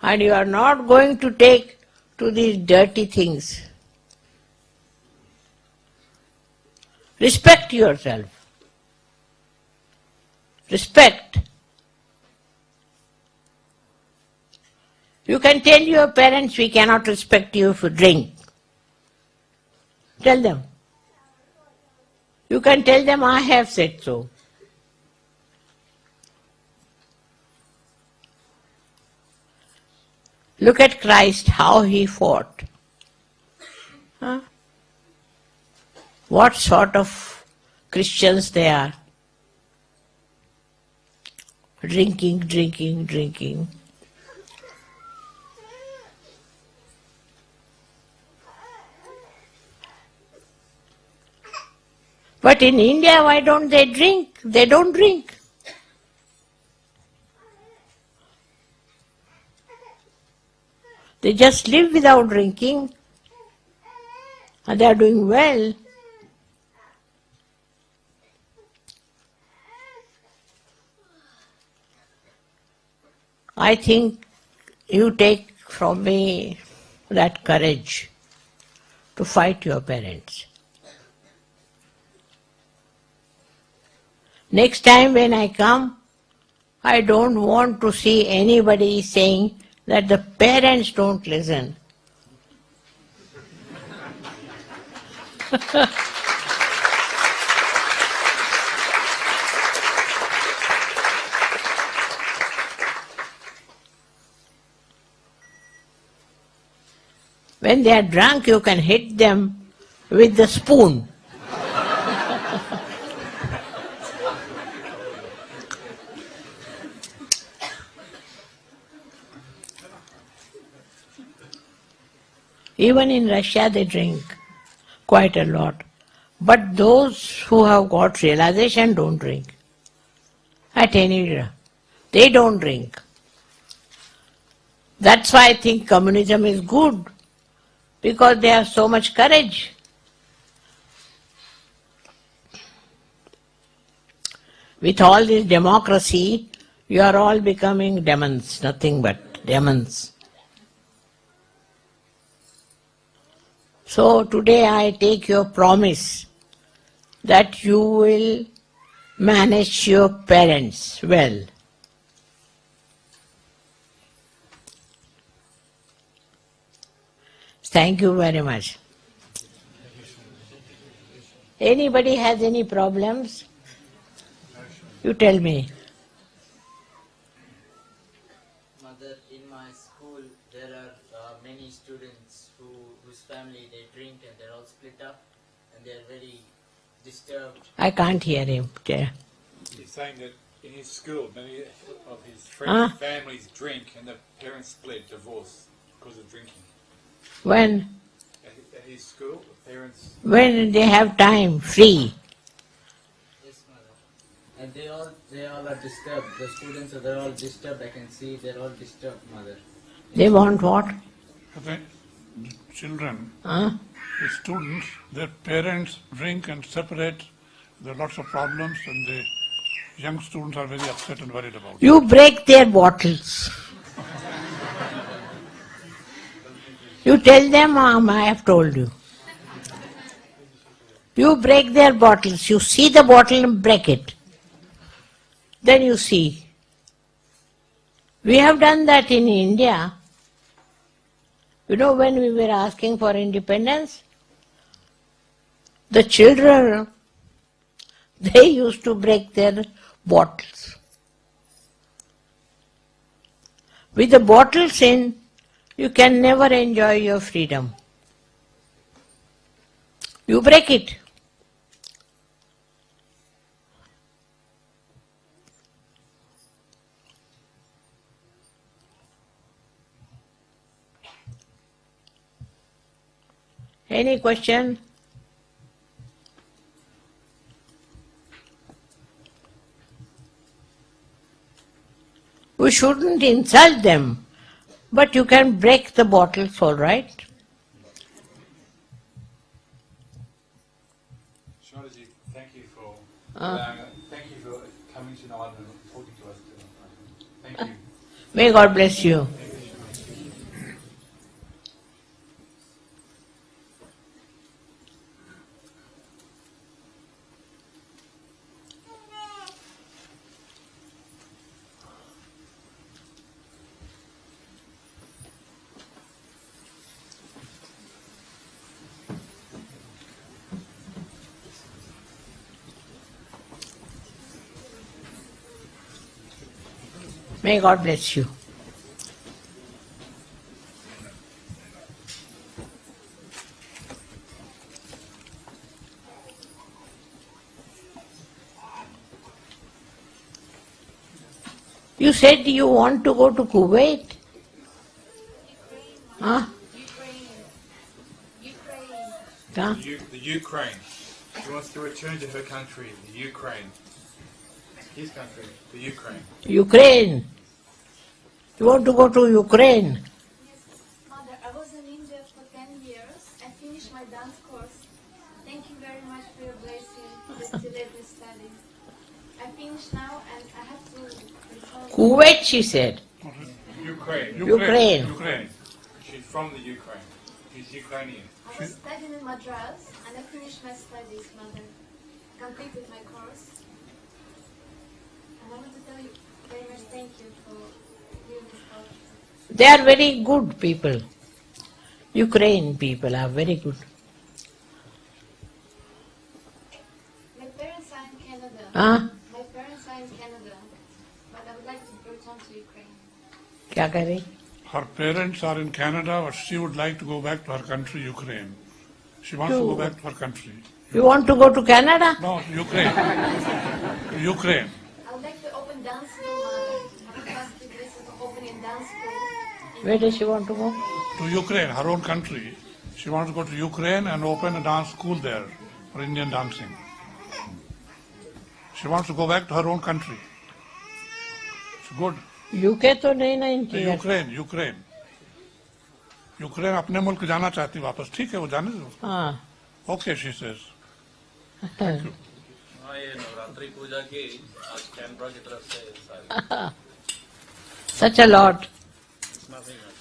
And you are not going to take to these dirty things. Respect yourself. Respect. You can tell your parents, we cannot respect you if you drink. Tell them. You can tell them, I have said so. Look at Christ, how he fought. Huh? What sort of Christians they are? Drinking, drinking, drinking. But in India, why don't they drink? They don't drink. They just live without drinking, and they are doing well. I think you take from me that courage to fight your parents. Next time when I come, I don't want to see anybody saying that the parents don't listen. When they are drunk, you can hit them with the spoon. Even in Russia they drink quite a lot. But those who have got realization don't drink. At any rate, they don't drink. That's why I think communism is good, because they have so much courage. With all this democracy, you are all becoming demons, nothing but demons. So today I take your promise that you will manage your parents well. Thank you very much. Anybody has any problems? You tell me. Mother, in my school there are many students whose family they drink and they're all split up and they're very disturbed. I can't hear him. He's saying that in his school, many of his friends' Huh? families drink and the parents split, divorce because of drinking. When? At his school, the parents... When they have time, free. Yes, mother. And they all are disturbed. The students they're all disturbed. I can see they're all disturbed, mother. They want what? The children, Huh? the students, their parents drink and separate. There are lots of problems, and the young students are very upset and worried about it. You break their bottles. You tell them, I have told you. You break their bottles. You see the bottle and break it. Then you see. We have done that in India. You know, when we were asking for independence, the children, they used to break their bottles. With the bottles in, you can never enjoy your freedom. You break it. Any question? We shouldn't insult them, but you can break the bottles, all right? Shalaji, thank you for coming tonight and talking to us tonight. Thank you. May God bless you. May God bless you. You said you want to go to Kuwait? Huh? Huh? The Ukraine. She wants to return to her country, the Ukraine. His country, the Ukraine. Ukraine. You want to go to Ukraine? Mother, I was in India for 10 years. I finished my dance course. Thank you very much for your blessing that you let me study. I finished now and I have to return. Kuwait, she said. Ukraine. Ukraine. Ukraine. She's from the Ukraine. She's Ukrainian. I was studying in Madras and I finished my studies, Mother. Completed my course. And I want to tell you very much thank you for giving this scholarship. They are very good people. Ukraine people are very good. My parents are in Canada. Huh? My parents are in Canada. But I would like to return to Ukraine. क्या कह रही? Her parents are in Canada, but she would like to go back to her country, Ukraine. She wants to go back to her country. You want to go to Canada? No, Ukraine. Ukraine. I would like to open dance school, Mother. I would ask you this to open a dance school. Where does she want to go? To Ukraine, her own country. She wants to go to Ukraine and open a dance school there for Indian dancing. She wants to go back to her own country. It's good. UK तो नहीं ना इनकी है। Ukraine अपने मुल्क जाना चाहती वापस, ठीक है वो जाने दो। हाँ। Okay she says. हाँ, ये नवरात्रि पूजा की आज कैनबरा की तरफ से सारी। Such a lot.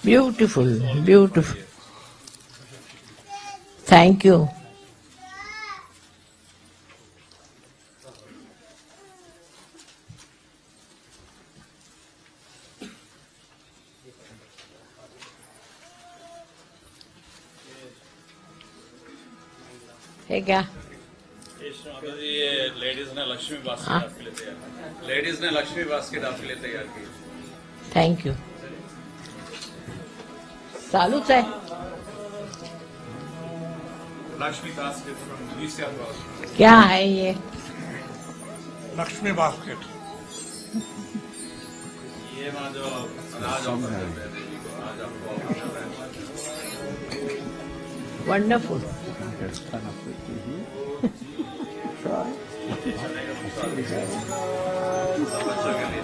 Beautiful, beautiful. Thank you. है क्या? ये लेडीज ने लक्ष्मी बास्केट आपके लिए तैयार लेडीज ने लक्ष्मी बास्केट आपके लिए तैयार की। Thank you. चालूच आहे। Lakshmi basket from New South Wales. क्या है ये? लक्ष्मी बास्केट। ये माँ जो अनाज ऑफर करते हैं देवी को, आज आपको ऑफर कर रहे हैं। वंडरफुल। बच्चों के लिए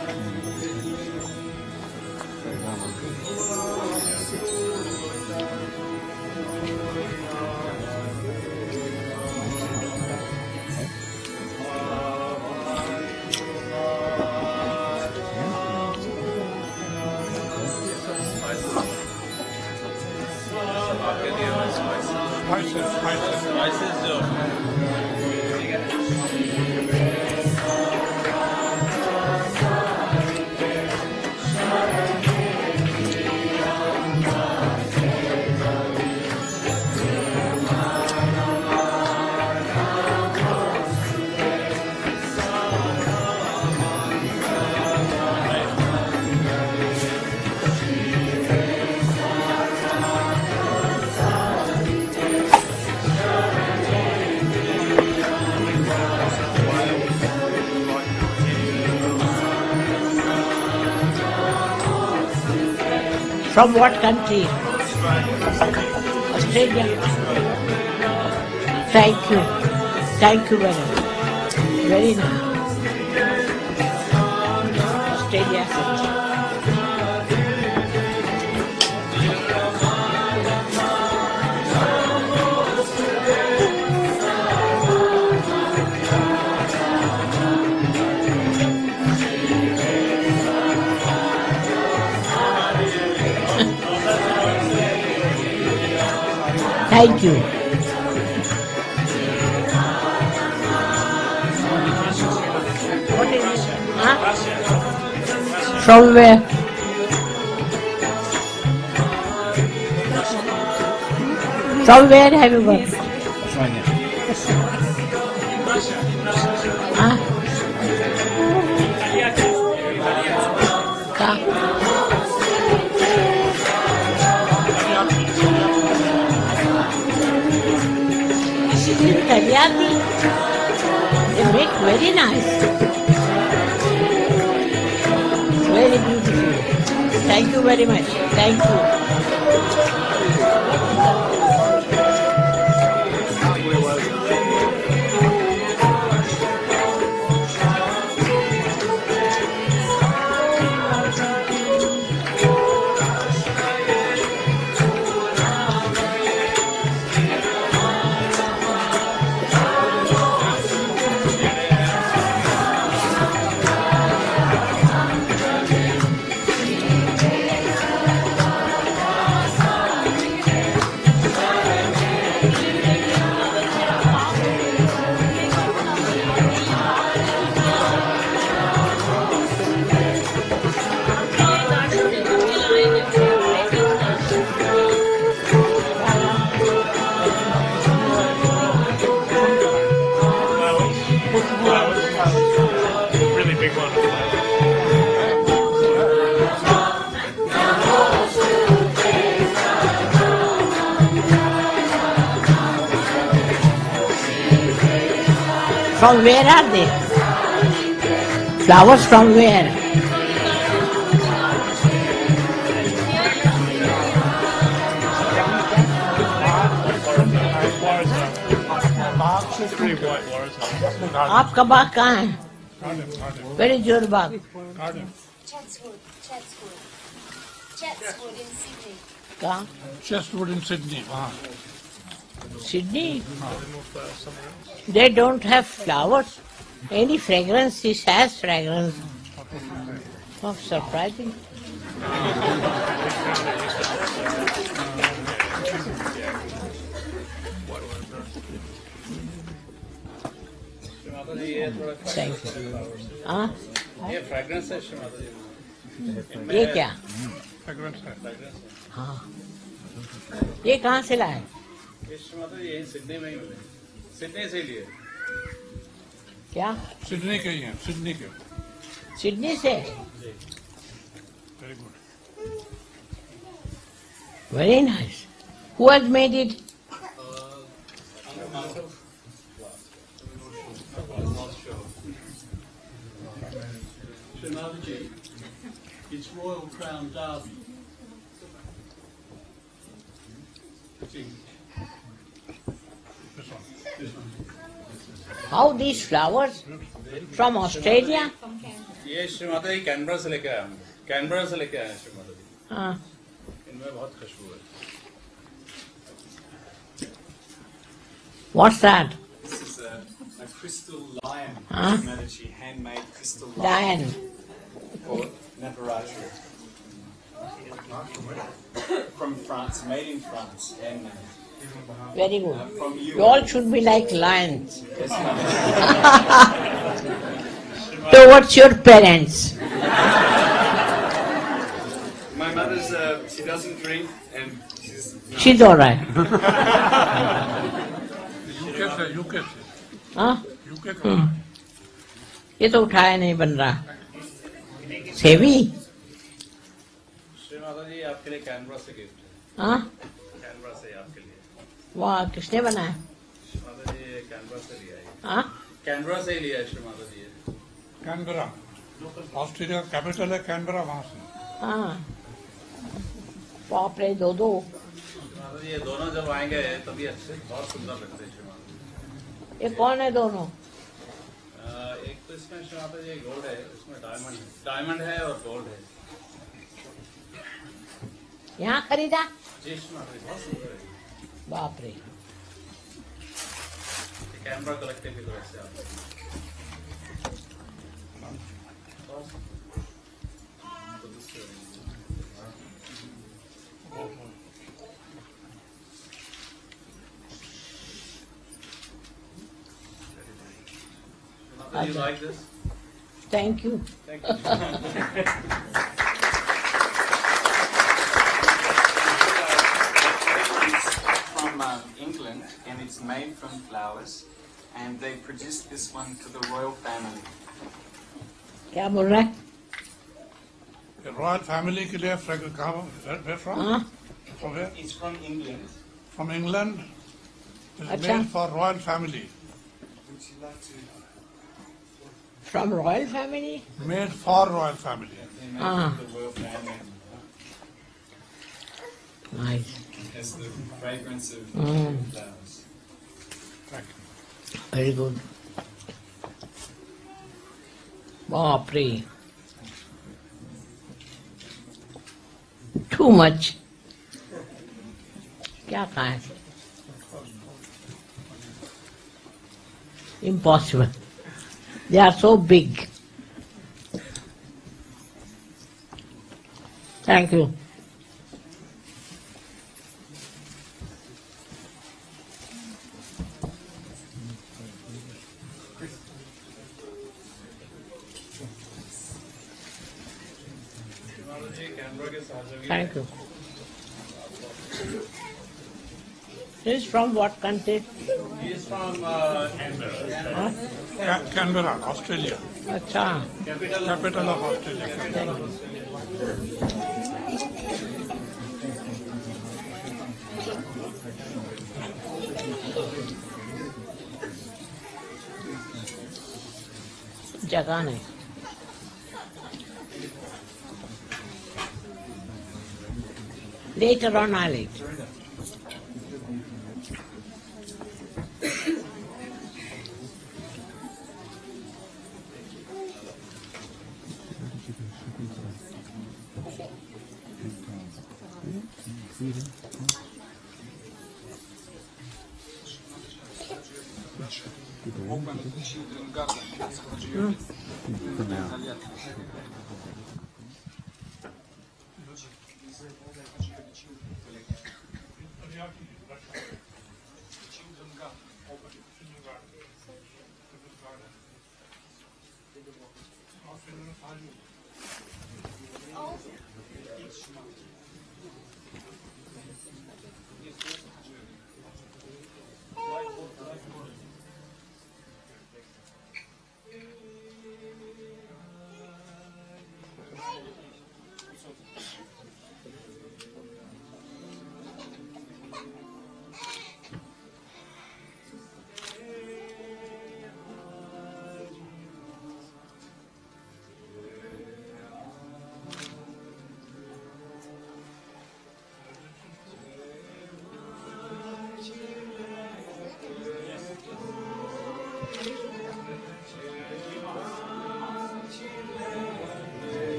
आपके दिए हुए स्पाइसेस जो From what country? Australia. Thank you. Thank you very much. Very nice. Australia. Thank you. What is it? Huh? From where? From where have you got? Huh? कहाँ? in Karyati. They make very nice. Very beautiful. Thank you very much. Thank you. Really big one. From where are they? Flowers from where? Three white warriors. आपका बाग कहाँ है? Garden. Where is your Bagh? Garden. Chatswood in Sydney. कहाँ? Chestwood in Sydney. Sydney? They don't have flowers. Any fragrance, this has fragrance. Oh, surprising. माता जी ये थोड़ा Thank you. हाँ? ये fragrance है श्री माता जी ये क्या? Fragrance है. हाँ. ये कहाँ से लाए? ये श्री माता जी यही सिडनी में ही मिले सिडनी से लिए क्या? Sydney के ही हैं. Sydney के. सिडनी से? Very good. Very nice. Who has made it? Shri Mataji, it's Royal Crown Derby. This one. This one. How these flowers? From Australia? ये श्री माता जी कैनबरा से लेके आया हूँ कैनबरा से लेके आए हैं श्री माता जी हाँ. इनमें बहुत खुशबू है What's that? This is a crystal lion. Huh? Mataji, handmade crystal Lion. called Navaratri. From France, made in France, handmade. Very good. From you. You all should be like lions. Yes, Mataji. Towards your parents. My mother's, she doesn't drink and She's all right. UK से. हाँ? UK का. ये तो उठाया नहीं बन रहा. सेवी? श्री माता जी आपके लिए कैनबरा से गिफ्ट है हाँ? कैनबरा से आपके लिए वाह, किसने बनाया? श्री माता जी ये कैनबरा से लिया है हाँ? कैनबरा से ही लिया है श्री माता जी ये Canberra. ऑस्ट्रेलिया कैपिटल है कैनबरा वहाँ से. हाँ. बाप रे, दो. माता जी ये दोनों जब आएंगे तभी अच्छे बहुत सुंदर लगते हैं श्री माता जी ये कौन है दोनों? एक तो इसमें श्री माता जी गोल्ड है इसमें डायमंड है और गोल्ड है यहाँ खरीदा? जी श्री माता जी बहुत सुंदर है बाप रे. कैमरा कलेक्टिव की तरफ से आता है Do you like this? Thank you. Thank you. from England, and it's made from flowers, and they produced this one for the royal family. क्या बोल रहा है? रॉयल फैमिली के लिए कहाँ? हाँ? From where? It's from England. From England. It's Acha. made for royal family. From royal family? Made for royal family. Ah, The royal family nice. has the fragrance of flowers. Thank you. Very good. Baapre. Too much. क्या खाएं? Impossible. They are so big. Thank you. Thank you. He is from what country? He is from Canberra. Huh? Canberra, Australia. Acha. Capital of Australia. जगह नहीं. Later on I'll eat.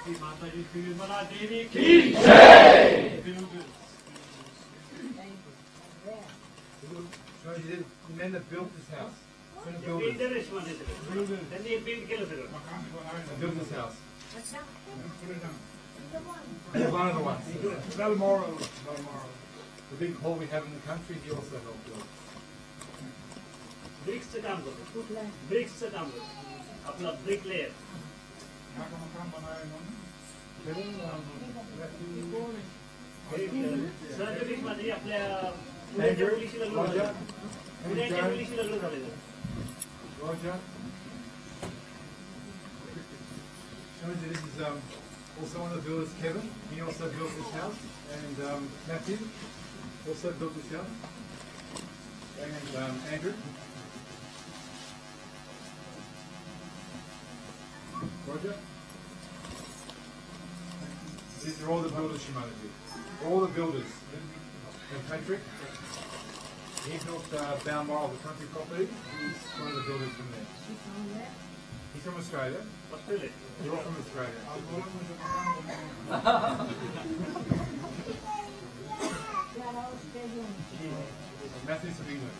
Shri Mataji Tirumala Devi ki jai. The men that built this house. The Builders one is it. Then they build killer. built this house. They're one of the ones. Balmoral. The big hall we have in the country, he also helped build. Bricks से काम करते हैं. Bricks से काम करते हैं. अपना brick layer. Sir BRICS मध्ये आपल्या पुण्याच्या पोलिसी लग्न झालं. पुण्याच्या पोलिसी लग्न झालेलं. Roger. This is also one of the builders, Kevin. He also built this house. And Matthew also built this house. And Andrew. Roger. These are all the builders, Shimanaji. All the builders. And Patrick. He built Balmoral, the country property. He's one of the builders from there. He's from Australia. Australia. You're all from Australia. Matthew's from England.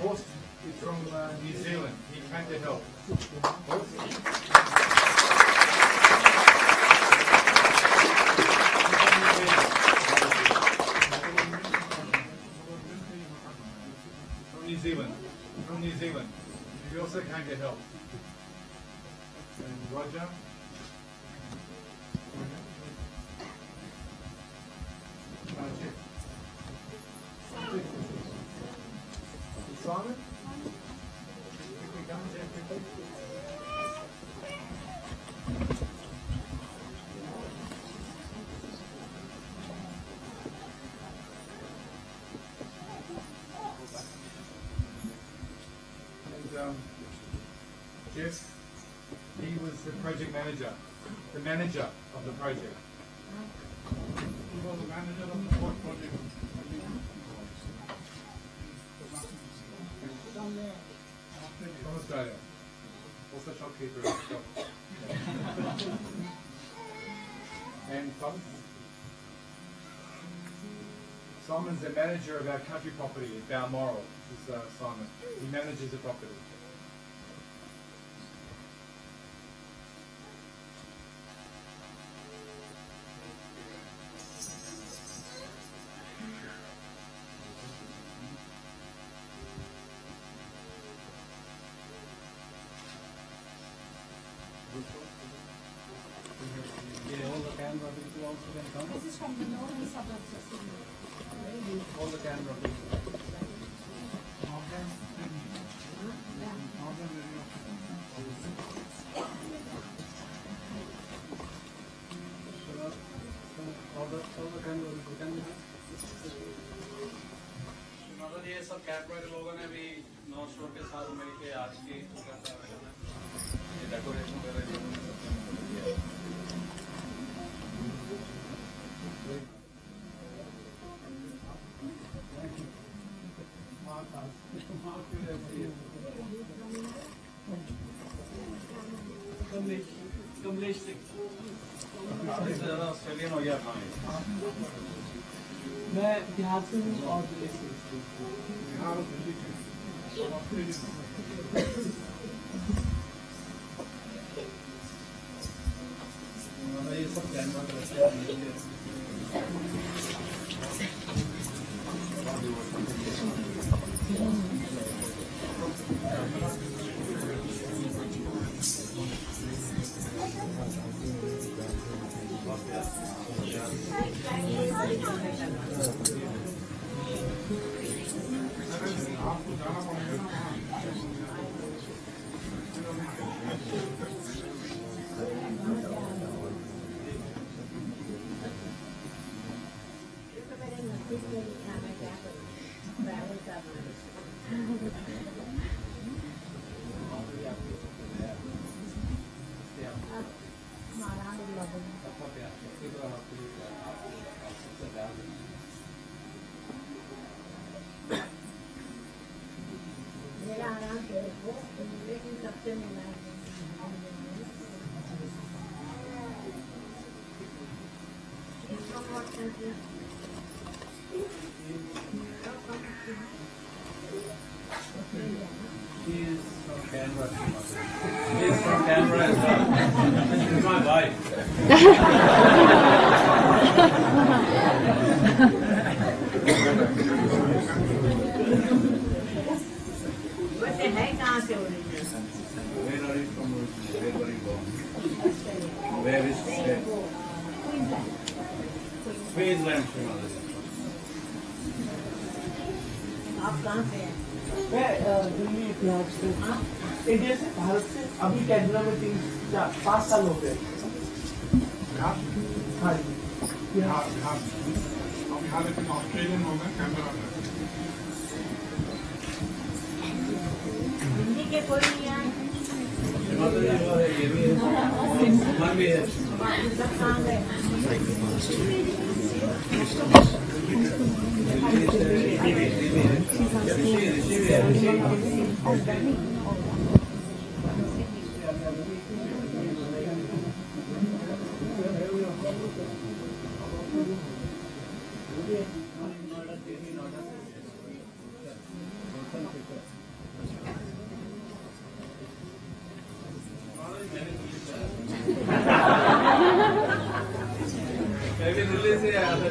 Horst is from New Zealand. He came to help. Horst? From New Zealand. He also came to help. And Roger. Simon? Quickly come there quickly. Jeff, he was the project manager, the manager of the project. He was the manager of the port project. From Australia. Also shopkeeper in the shop. And Tom? Simon's the manager of our country property at Balmoral. This is Simon. He manages the property. This is from the northern suburbs of Sydney. All the camera people. मतलब ये सब कैटवाइट लोगों ने भी north शोर के साथ मिलके आज की डेकोरेशन वगैरह कमलेश सिंह. ज़्यादा ऑस्ट्रेलियन हो गया था मैं बिहार से हूँ और दिल्ली से. ये सब camera She is from Canberra. She is from Canberra as well. She is my wife. Where are you from? Where were you born? Where is Queensland? Queensland, Srimati. आप कहाँ से हैं? मैं दिल्ली इतिहास से। इंडिया से, भारत से अभी कैनेडा में 5 साल हो गए। हाँ जी। बिहार लेकिन ऑस्ट्रेलियन हो गए कैमरा में। हिंदी के कोई नहीं आए। ये भी है। मन भी है। सब कहाँ गए? दिल्ली से आया था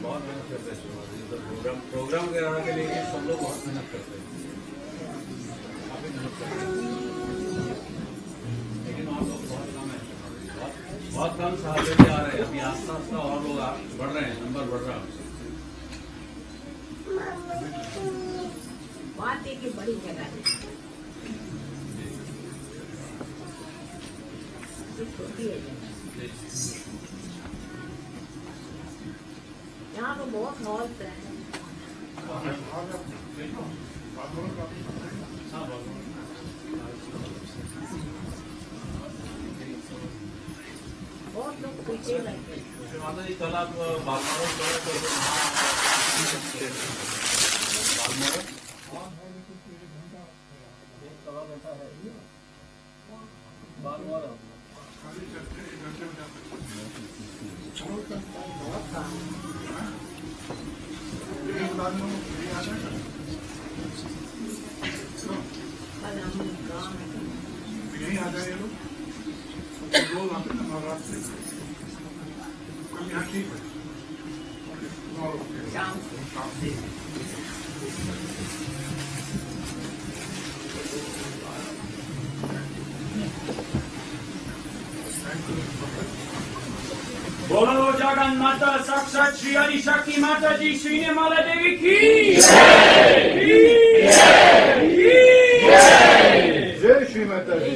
बहुत मेहनत करते हैं प्रोग्राम कराने के लिए सब लोग बहुत मेहनत करते हैं काफी मेहनत करते हैं लेकिन आप लोग बहुत कम है बहुत कम साहब आ रहे हैं अभी आस्ता आस्ता और लोग बढ़ रहे हैं नंबर बढ़ रहा है बात एक बड़ी जगह है छोटी है यहाँ तो बहुत मॉल्स हैं बहुत लोग पीछे लगे माता जी कल आप बालमारो यही आ जाए लोग आते हैं नवरात्रि कल यहाँ ठीक है बोलो जगन्नाथ साक्षात श्री हरि शक्ति माता जी श्री निर्मला देवी की जय श्री माता जी।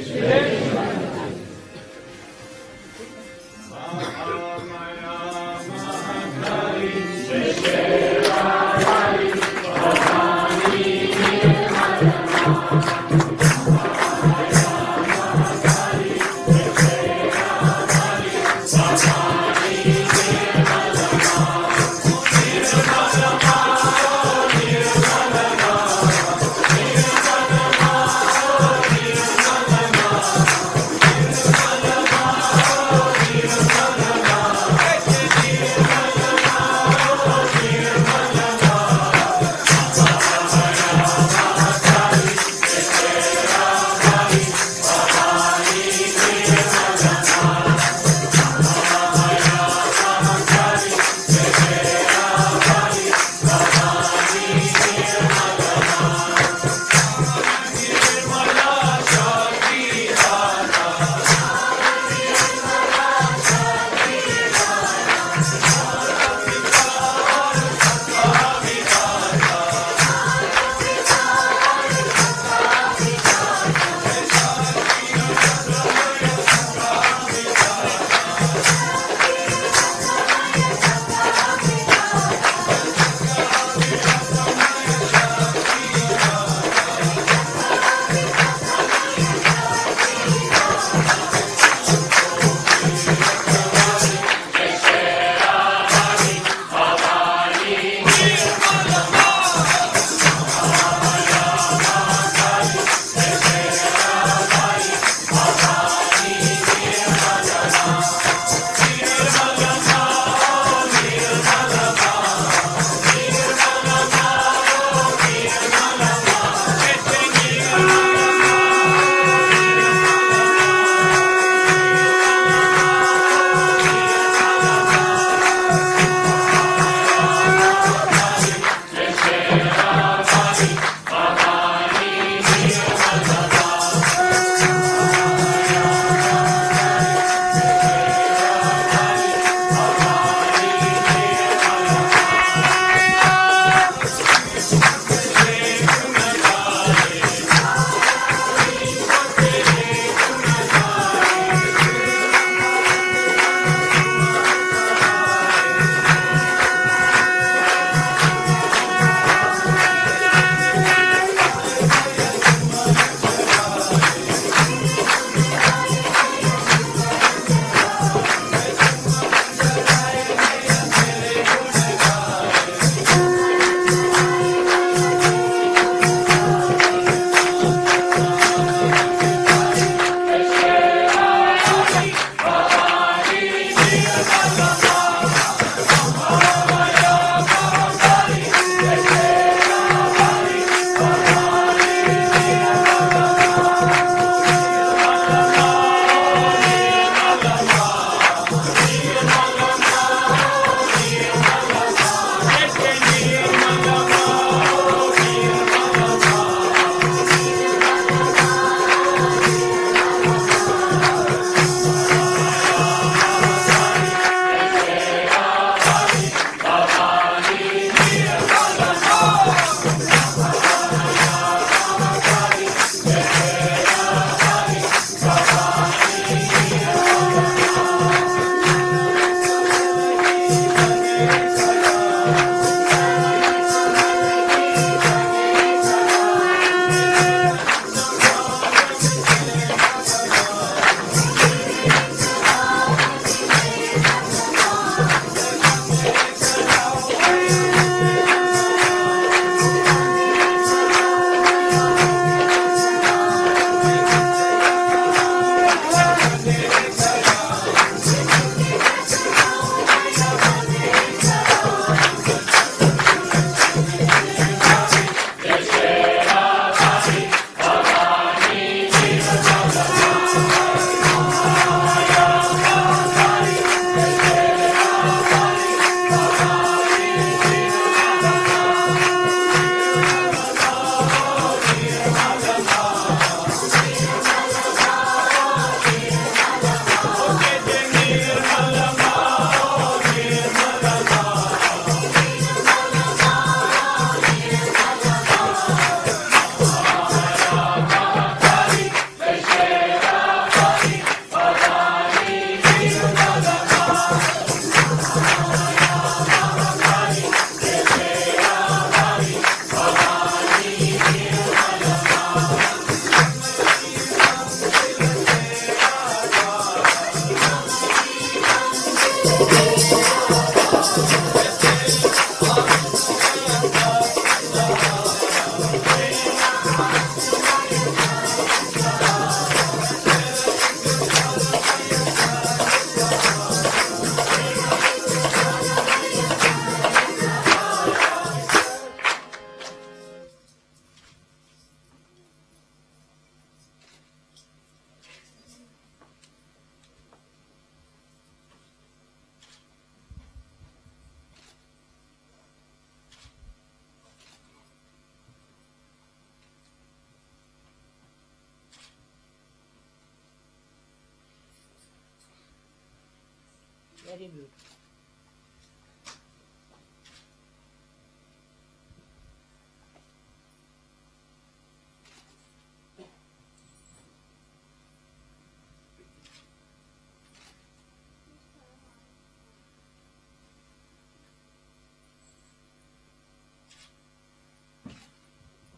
Very beautiful.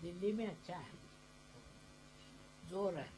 दिल्ली में अच्छा है, जोर है.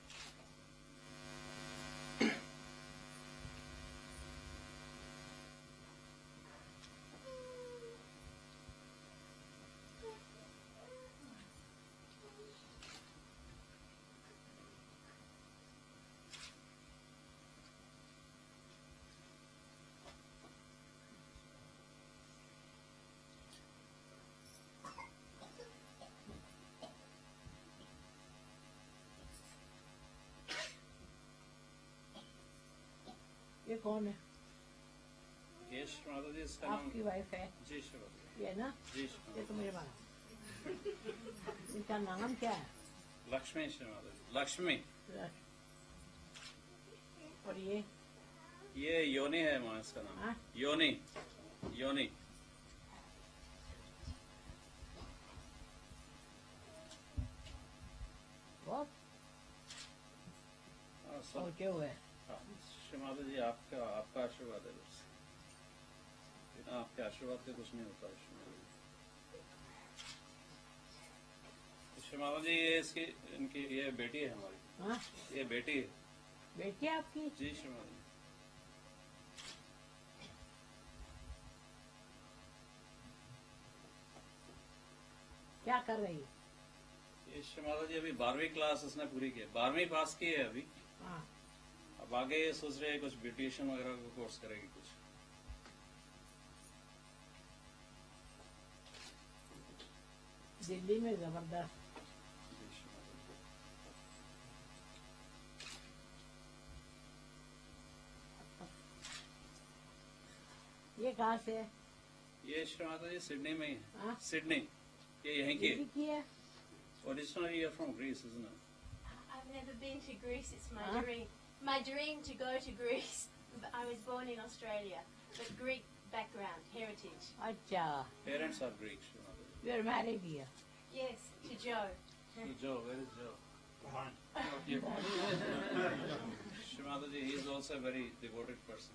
ये कौन है? ये माता जी इसका नाम आपकी वाइफ है? जी श्री ये ना? जी ये तो मेरे माँ. इनका नाम क्या है? लक्ष्मी श्री माता जी. लक्ष्मी. और ये योनि है माँ इसका नाम. हाँ? योनि. योनि. बहुत सोचे हुए. श्री माता जी आपका आशीर्वाद है बस. बिना आपके आशीर्वाद के कुछ नहीं होता. श्री माता जी ये इनकी ये बेटी है हमारी. हाँ? ये बेटी है. बेटी है आपकी? जी श्री माता जी. क्या कर रही है? ये श्री माता जी अभी 12वीं क्लास इसने पूरी की है. 12वीं पास की है अभी. हाँ. अब आगे ये सोच रहे हैं कुछ ब्यूटिशियन वगैरह का कोर्स करेगी कुछ. दिल्ली में जबरदस्त. ये कहाँ से है? ये श्री माता जी सिडनी में ही है. हाँ? सिडनी. ये यहीं की दिल्ली की है? Originally you're from Greece, isn't it? I've never been to Greece. It's my Huh? dream. My dream to go to Greece. But I was born in Australia, but Greek background, heritage. अच्छा. Parents are Greek, Shri Mata ji. You are married here. Yes, to Joe. Joe, where is Joe? Shri Mata ji, he is also a very devoted person.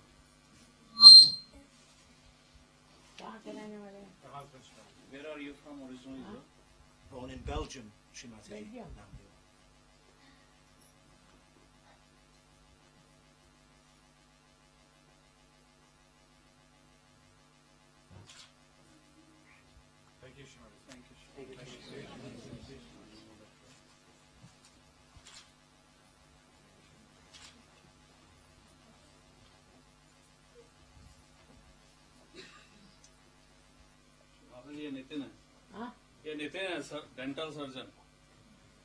कहाँ के रहने वाले हैं? The husband's from. Where are you from originally, Joe? Born in Belgium, Shrimati. Belgium. Thank you, Shimon. Thank you. Mata ji, ये नितिन है. हाँ? ये नितिन है सर, डेंटल सर्जन.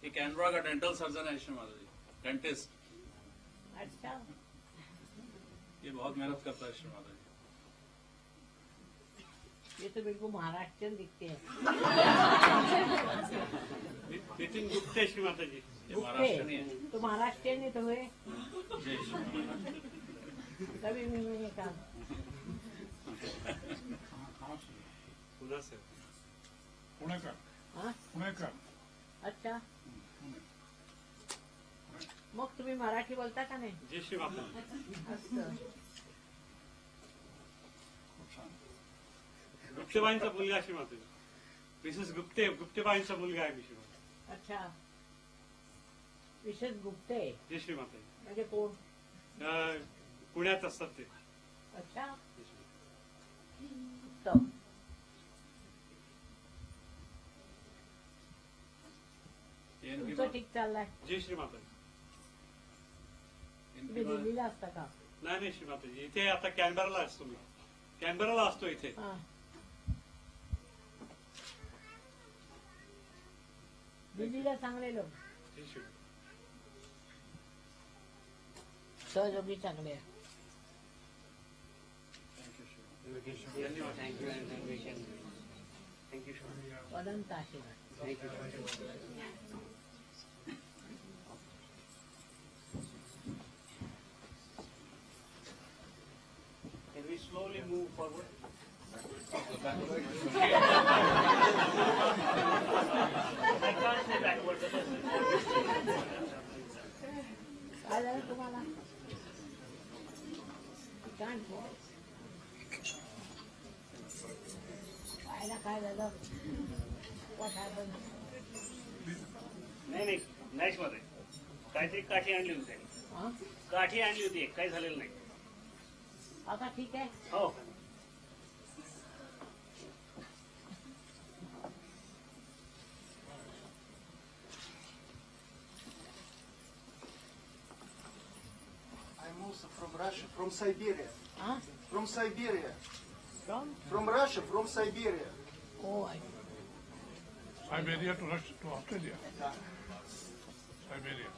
ये कैनबरा का डेंटल सर्जन है श्री माता जी. डेंटिस्ट. अच्छा. ये बहुत मेहनत करता है श्री माता जी. ये तो बिल्कुल महाराष्ट्रियन दिखते हैं. नितिन गुप्ते श्री माता जी. ये महाराष्ट्र नहीं है. तो महाराष्ट्रियन ही तो हुए. जय श्री माता. तभी मैंने कहा. पुणे से. पुणे का. हाँ? पुणे का. अच्छा. मग तुम्ही मराठी बोलता का नाही? जय श्री माता. असं. गुप्तेबाईंचा मुलगा श्री माता जी. मिसेस गुप्तेबाईंचा मुलगा आहे मी श्री माता. अच्छा. मिसेस गुप्ते. जय श्री माता जी. म्हणजे कोण? पुण्यात असतात ते. अच्छा. जय श्री माता. तो तुमचं ठीक चाललंय. जय श्री माता जी. तुम्ही दिल्लीला असता का? नाही नाही श्री माता जी. इथे आता कॅनबराला असतो मी. कॅनबराला असतो इथे. हा. दिल्लीला चांगले लोक. जय श्री. सहयोगी चांगले आहे. धन्यवाद. थँक्यू. थँक्यू. अनंत आशीर्वाद. Can we forward. I can't say backward. What happened? नाही नाहीच मध्ये काहीतरी काठी आणली होती त्यांनी. काठी आणली होती काही झालेलं नाही. आता ठीक आहे. हो I'm also from Russia, from Siberia. Huh? From Siberia. From? From Russia, from Siberia. Oh, Siberia to Russia, to Australia. Siberia.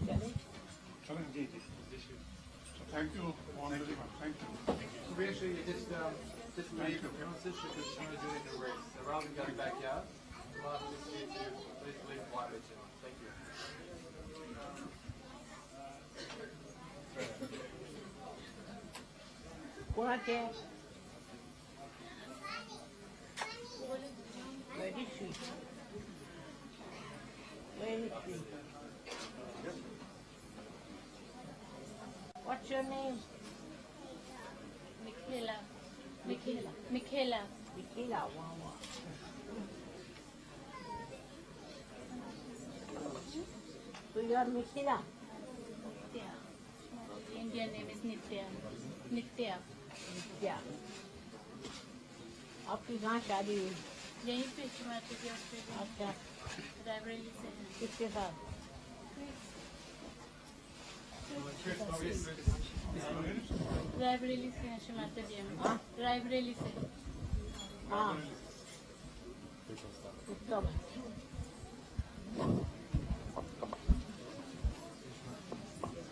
Chale? So thank you, very much. Thank you. So basically, you just relieve the premises because you're going to do it in the race. So rather than going back out, we'll ask you to please leave quietly tonight. Thank you. कोणाचे? Where is she? Where is she? What's your name? Michaela. Michaela. Michaela. Michaela, wow. So you are Michaela? Nitya. Indian name is Nitya. Nitya. Nitya. आपकी कहाँ शादी हुई? यहीं पे हिमाचल के Australia. अच्छा. रायबरेली से है. किसके साथ? रायबरेली से है हिमाचल में. रायबरेली से. हाँ. उत्तम.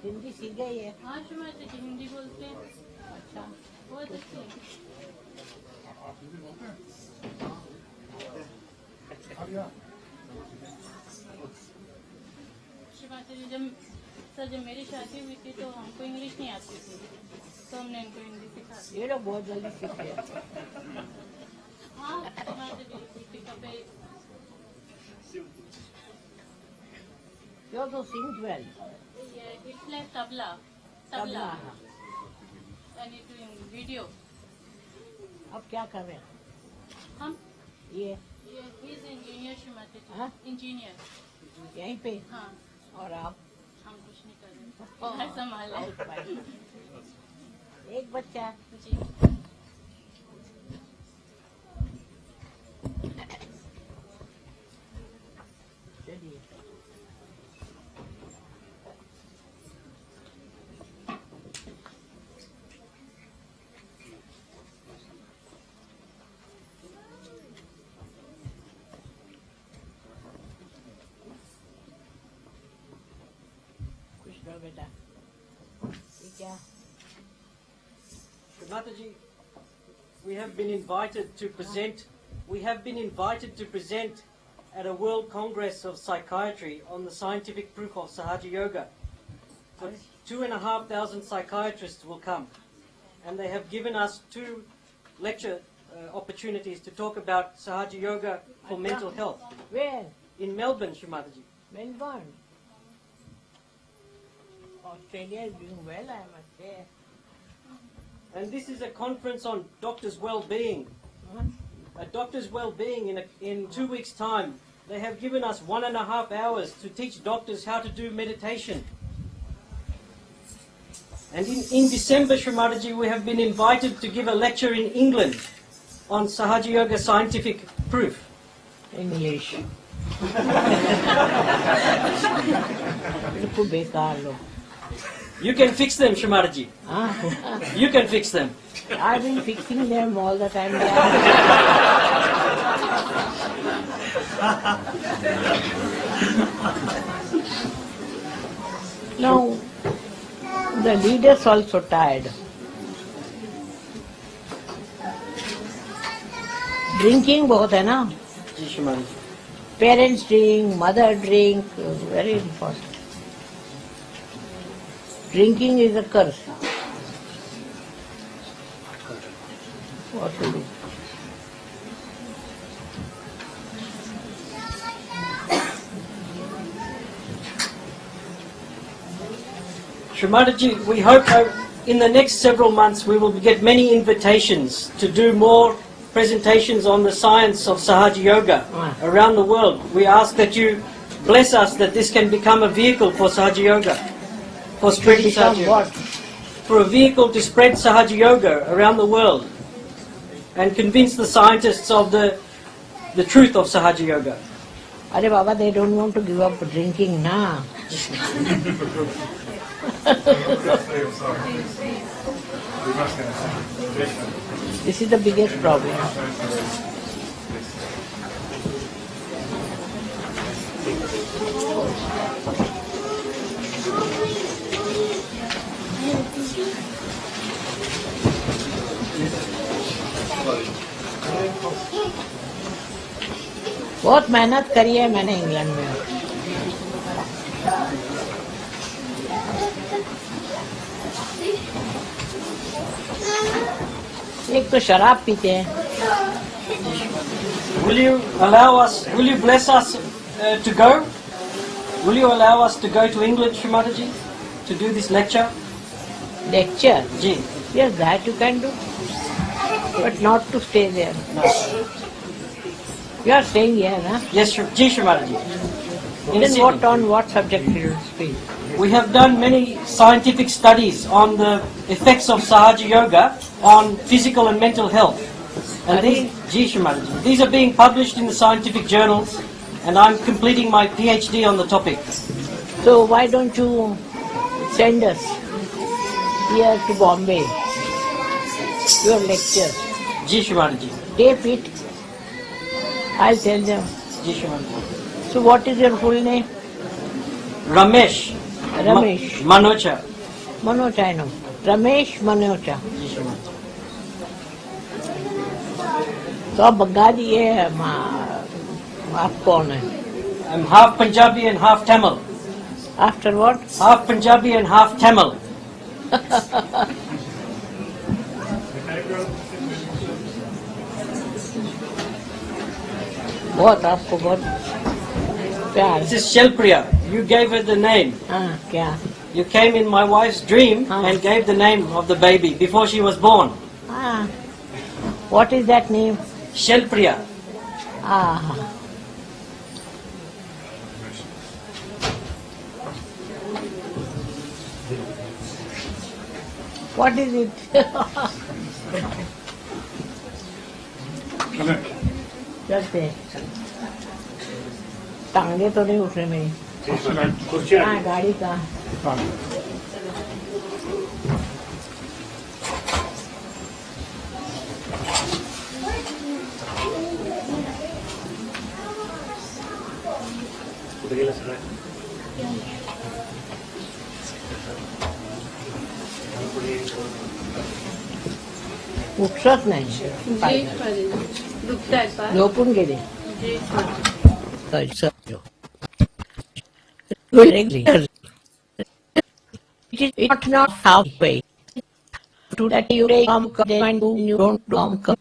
हिंदी सीख गई है? हाँ हिमाचल की हिंदी बोलते हैं. अच्छा. बहुत अच्छी है. आप हिंदी बोलते हैं? जब मेरी शादी हुई थी तो हमको इंग्लिश नहीं आती थी तो हमने इनको हिंदी सिखा दी. ये लोग बहुत जल्दी सीख गए. हाँ Himachal You also sing well. Yeah, it's like tabla. Tabla. I need doing video. अब क्या कर रहे हैं? हम? ये. Yeah, he's engineer Shrimati. हाँ? Engineer. यहीं पे? हाँ. और आप? हम कुछ नहीं कर रहे. घर संभाले. एक बच्चा. जी. चलिए. बेटा ये क्या? Mataji, we have been invited to present. We have been invited to present at a World Congress of Psychiatry on the scientific proof of SahajaYoga. So 2,500 psychiatrists will come, and they have given us 2 lecture opportunities to talk about SahajaYoga for mental health. Where? In Melbourne, Mataji. Melbourne. Australia is doing well, I must say. And this is a conference on doctors' well-being. A doctor's well-being in 2 weeks' time. They have given us 1.5 hours to teach doctors how to do meditation. And in December, Srimataji, we have been invited to give a lecture in England on SahajaYoga scientific proof. English. You can fix them, Srimataji. You can fix them. I've been fixing them all the time. Now, the leaders also tired. Drinking बहुत है ना? जी Srimataji. Parents drink, mother drink, very important. drinking is a curse. What to do? Shrimataji, we hope in the next several months we will get many invitations to do more presentations on the science of Sahaja Yoga around the world. We ask that you bless us that this can become a vehicle for Sahaja Yoga, for spreading Sahaja Yoga. For a vehicle to spread Sahaja Yoga around the world and convince the scientists of the truth of Sahaja Yoga. Are Baba, they don't want to give up drinking, na? This is the biggest problem. बहुत मेहनत करी है मैंने England में. एक तो शराब पीते हैं. Will you bless us to go? Will you allow us to go to England, Shrimataji, to do this lecture? Lecture? Ji. Yes, that you can do. But not to stay there. No. You are staying here, huh? Yes, Ji Shrimataji. Then on what subject you will speak? We have done many scientific studies on the effects of Sahaja Yoga on physical and mental health. And these are being published in the scientific journals, and I'm completing my PhD on the topic. So why don't you send us here to Bombay, your lecture? Ji Shrimataji. Tape it. I'll tell them. Ji Shrimataji. So what is your full name? Ramesh. Ramesh. Manocha. Manocha, I know. Ramesh Manocha. Ji Shrimataji. तो आप बंगाली है, आप कौन है? I'm half Punjabi and half Tamil. After what? Half Punjabi and half Tamil. बहुत आपको बहुत प्यार. This is Shelpriya. You gave her the name. हाँ क्या? You came in my wife's dream and gave the name of the baby before she was born. हाँ. What is that name? Shelpriya. Ah. What is it? चलते हैं. टांगे तो नहीं उठ रहे मेरी. हाँ गाड़ी का. उठत नाही. झोपून गेले. Not halfway. To that you come and you don't come.